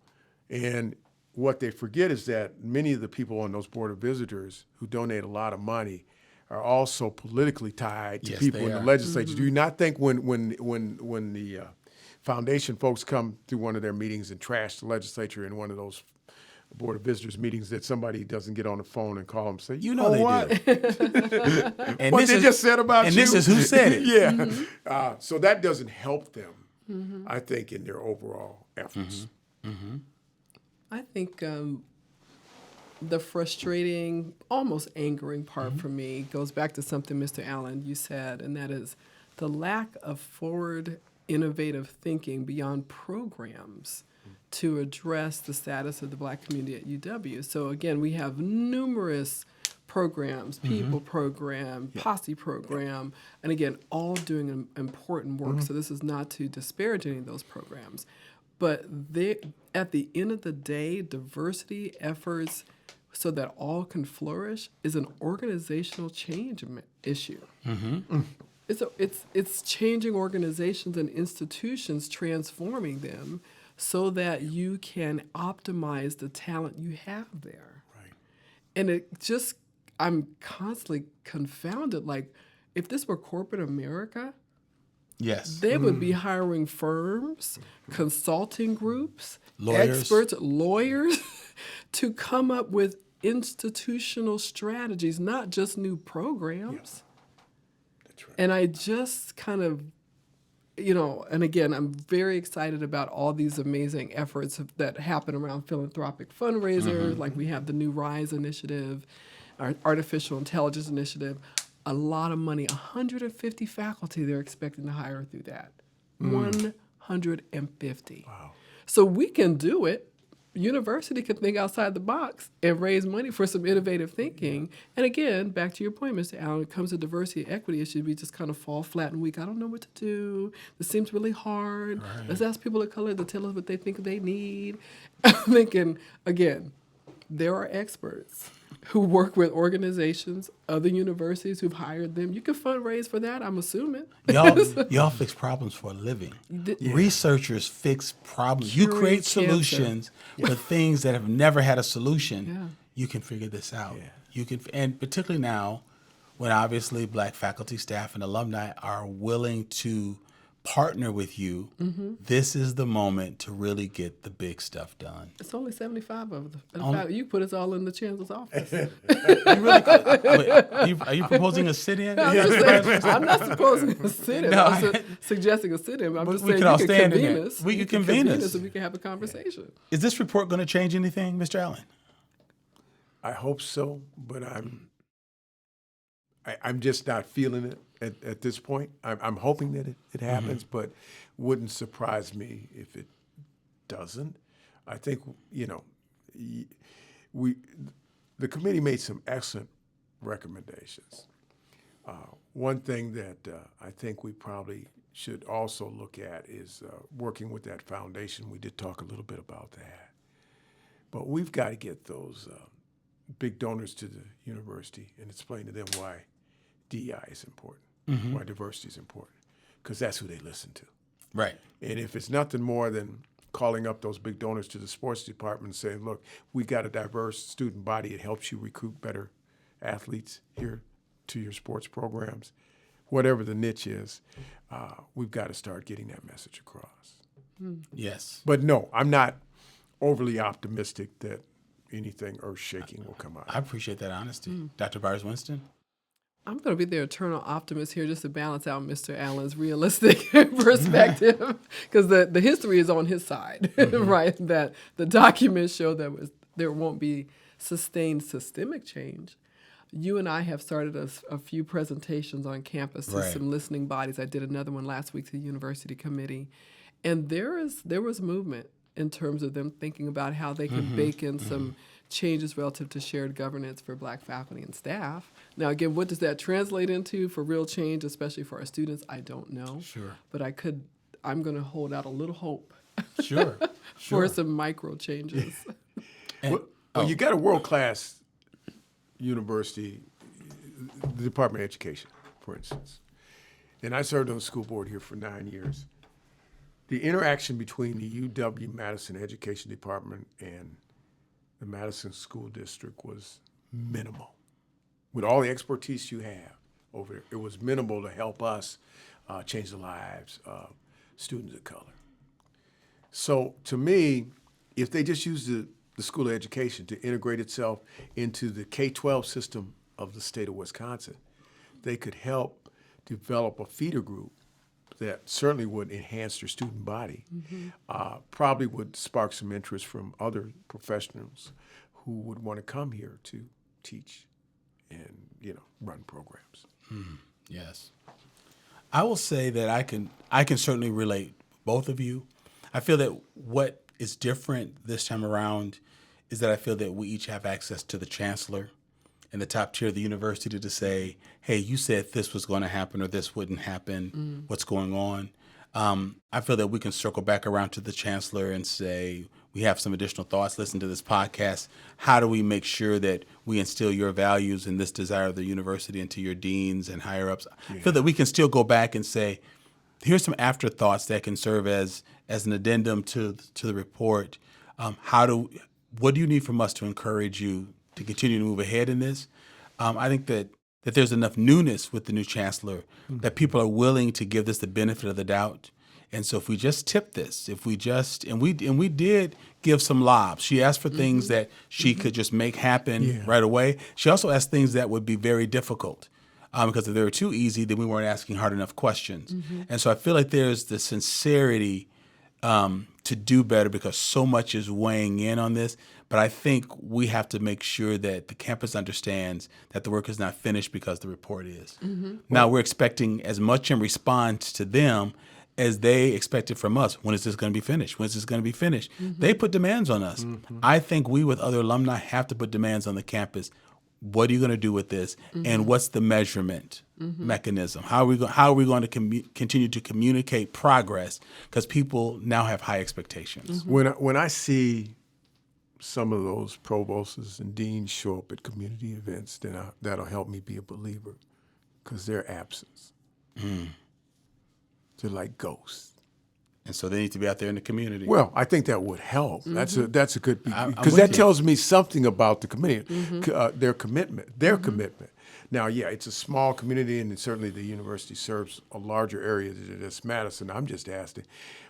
And what they forget is that many of the people on those Board of Visitors who donate a lot of money are also politically tied to people in the legislature. Do you not think when the foundation folks come through one of their meetings and trash the legislature in one of those Board of Visitors meetings that somebody doesn't get on the phone and call them and say, You know they what? And What they just said about and you. this is who said it. Yeah. So that doesn't help them, I think, in their overall efforts. I think the frustrating, almost angering part for me goes back to something, Mr. Allen, you said, and that is the lack of forward, innovative thinking beyond programs to address the status of the black community at UW. So again, we have numerous programs, people program, posse program, and again, all doing important work. So this is not to disparage any of those programs. But at the end of the day, diversity efforts so that all can flourish is an organizational change issue. It's changing organizations and institutions, transforming them so that you can optimize the talent you have there. Right. And I'm constantly confounded. Like, if this were corporate America, Yes. they would be hiring firms, consulting groups, Lawyers. experts, lawyers, to come up with institutional strategies, not just new programs. That's right. And I just kind of, and again, I'm very excited about all these amazing efforts that happen around philanthropic fundraisers, like we have the new RISE initiative, our artificial intelligence initiative. A lot of money, 150 faculty they're expecting to hire through that. 150. Wow. So we can do it. University can think outside the box and raise money for some innovative thinking. And again, back to your point, Mr. Allen, when it comes to diversity and equity issues, we just kind of fall flat and weak. I don't know what to do. This seems really hard. Right. Let's ask people of color to tell us what they think they need. I'm thinking, again, there are experts who work with organizations, other universities who've hired them. You can fundraise for that, I'm assuming. Y'all fix problems for a living. Researchers fix problems. You Curing create cancer. solutions for things that have never had a solution. Yeah. You can figure this out. Yeah. You can, and particularly now, when obviously black faculty, staff, and alumni are willing to partner with you, this is the moment to really get the big stuff done. It's only 75 of them. In fact, you put us all in the chancellor's office. You really could. Wait, are you proposing a sit-in? I'm just saying, I'm not supposing to sit in. No, I'm suggesting a sit-in. I'm just we saying can all you can stand in convene there. us. We You can convene us. and we can have a conversation. Is this report going to change anything, Mr. Allen? I hope so, but I'm just not feeling it at this point. I'm hoping that it happens, but wouldn't surprise me if it doesn't. I think, the committee made some excellent recommendations. One thing that I think we probably should also look at is working with that foundation. We did talk a little bit about that. But we've got to get those big donors to the university and explain to them why DEI is important, why diversity is important, because that's who they listen to. Right. And if it's nothing more than calling up those big donors to the sports department and saying, look, we got a diverse student body. It helps you recruit better athletes here to your sports programs. Whatever the niche is, we've got to start getting that message across. Yes. But no, I'm not overly optimistic that anything earth-shaking will come out. I appreciate that honesty. Dr. Byers-Winston? I'm going to be the eternal optimist here just to balance out Mr. Allen's realistic perspective, because the history is on his side, right? That the documents show that there won't be sustained systemic change. You and I have started a few presentations on campus to some listening bodies. I did another one last week to the university committee, and there was movement in terms of them thinking about how they could bake in some changes relative to shared governance for Black faculty and staff. Now, again, what does that translate into for real change, especially for our students? I don't know. Sure. But I'm going to hold out a little hope Sure. for some micro changes. And, Well, you got a world-class university, the Department of Education, for instance. And I served on the school board here for 9 years. The interaction between the UW-Madison Education Department and the Madison School District was minimal. With all the expertise you have over there, it was minimal to help us change the lives of students of color. So to me, if they just use the School of Education to integrate itself into the K-12 system of the state of Wisconsin, they could help develop a feeder group that certainly would enhance their student body, probably would spark some interest from other professionals who would want to come here to teach and, run programs. Yes. I will say that I can certainly relate both of you. I feel that what is different this time around is that I feel that we each have access to the chancellor in the top tier of the university to say, hey, you said this was going to happen or this wouldn't happen. What's going on? I feel that we can circle back around to the chancellor and say, we have some additional thoughts. Listen to this podcast. How do we make sure that we instill your values and this desire of the university into your deans and higher ups? Yeah. I feel that we can still go back and say, here's some afterthoughts that can serve as an addendum to the report. What do you need from us to encourage you to continue to move ahead in this? I think that there's enough newness with the new chancellor that people are willing to give this the benefit of the doubt. And so if we just tip this, and we did give some lobs. She asked for things that she could just make happen right away. She also asked things that would be very difficult. Because if they were too easy, then we weren't asking hard enough questions. And so I feel like there's the sincerity to do better because so much is weighing in on this. But I think we have to make sure that the campus understands that the work is not finished because the report is. Now we're expecting as much in response to them as they expected from us. When is this going to be finished? When is this going to be finished? They put demands on us. I think we with other alumni have to put demands on the campus. What are you going to do with this? And what's the measurement mechanism? How are we going to continue to communicate progress? Because people now have high expectations. When I see some of those provosts and deans show up at community events, then that'll help me be a believer, because their absence. They're like ghosts. And so they need to be out there in the community. Well, I think that would help. That's a good, because that tells me something about the community, their commitment. Now, it's a small community, and certainly the university serves a larger area than this Madison. I'm just asking,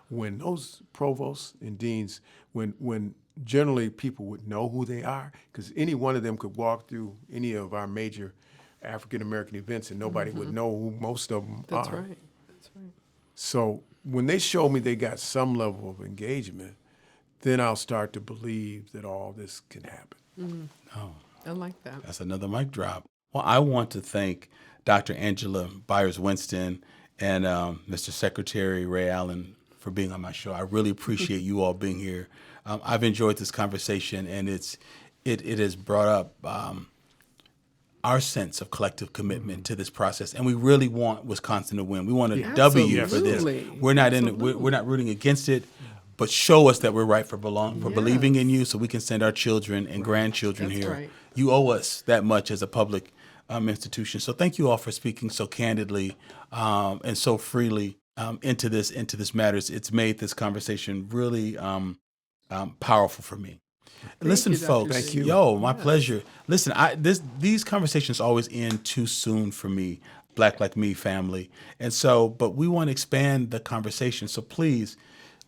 when those provosts and deans, when generally people would know who they are, because any one of them could walk through any of our major African-American events and nobody would know who most of them That's are. right. That's right. So when they show me they got some level of engagement, then I'll start to believe that all this can happen. Oh, I like that. that's another mic drop. Well, I want to thank Dr. Angela Byers-Winston and Mr. Secretary Ray Allen for being on my show. I really appreciate you all being here. I've enjoyed this conversation, and it has brought up our sense of collective commitment to this process, and we really want Wisconsin to win. We want a W for this. Absolutely. We're not in it. We're not rooting against it, but show us that we're right for believing in you, so we can send our children and grandchildren That's here. right. You owe us that much as a public institution. So thank you all for speaking so candidly and so freely into this matters. It's made this conversation really powerful for me. Listen, you, Dr. folks. Thank you. My pleasure. Listen, these conversations always end too soon for me, Black Like Me family. And so, but we want to expand the conversation. So please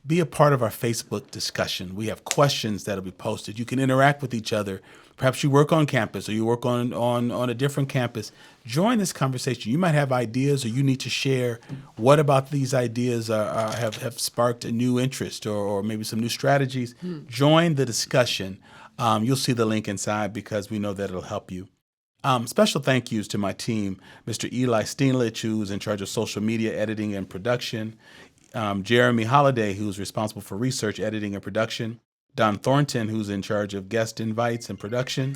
be a part of our Facebook discussion. We have questions that'll be posted. You can interact with each other. Perhaps you work on campus or you work on a different campus. Join this conversation. You might have ideas, or you need to share what about these ideas have sparked a new interest or maybe some new strategies. Join the discussion. You'll see the link inside because we know that it'll help you. Special thank yous to my team, Mr. Eli Steenlich, who's in charge of social media editing and production, Jeremy Holliday, who's responsible for research, editing, and production, Don Thornton, who's in charge of guest invites and production,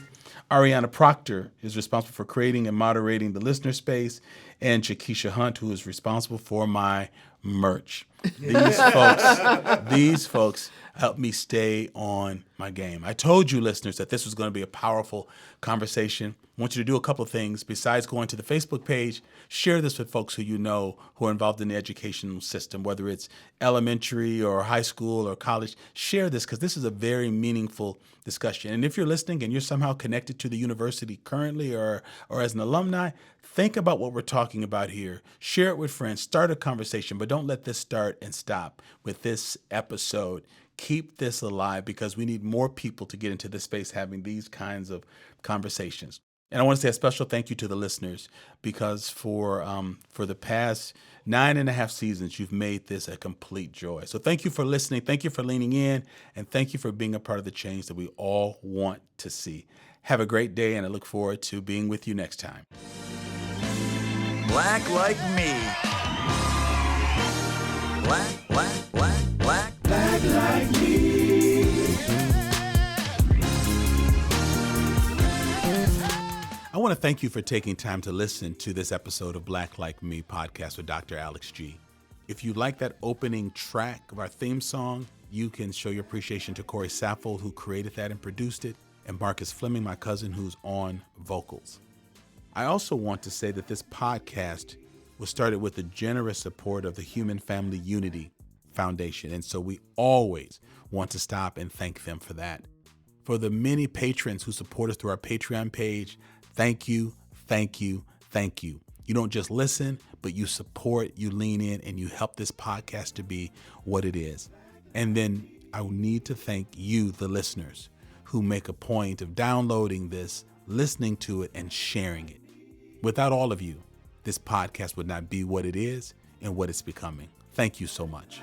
Ariana Proctor is responsible for creating and moderating the listener space, and Jakisha Hunt, who is responsible for my merch. These folks help me stay on my game. I told you, listeners, that this was going to be a powerful conversation. I want you to do a couple of things. Besides going to the Facebook page, share this with folks who you know who are involved in the educational system, whether it's elementary or high school or college. Share this because this is a very meaningful discussion. And if you're listening and you're somehow connected to the university currently or as an alumni, think about what we're talking about here. Share it with friends. Start a conversation, but don't let this start and stop with this episode. Keep this alive because we need more people to get into this space having these kinds of conversations. And I want to say a special thank you to the listeners because for the past 9.5 seasons, you've made this a complete joy. So thank you for listening. Thank you for leaning in. And thank you for being a part of the change that we all want to see. Have a great day, and I look forward to being with you next time. Black Like Me. Black Like Me. I want to thank you for taking time to listen to this episode of Black Like Me podcast with Dr. Alex G. If you like that opening track of our theme song, you can show your appreciation to Corey Saffold, who created that and produced it, and Marcus Fleming, my cousin, who's on vocals. I also want to say that this podcast was started with the generous support of the Human Family Unity Foundation, and so we always want to stop and thank them for that. For the many patrons who support us through our Patreon page, thank you, thank you, thank you. You don't just listen, but you support, you lean in, and you help this podcast to be what it is. And then I need to thank you, the listeners, who make a point of downloading this, listening to it, and sharing it. Without all of you, this podcast would not be what it is and what it's becoming. Thank you so much.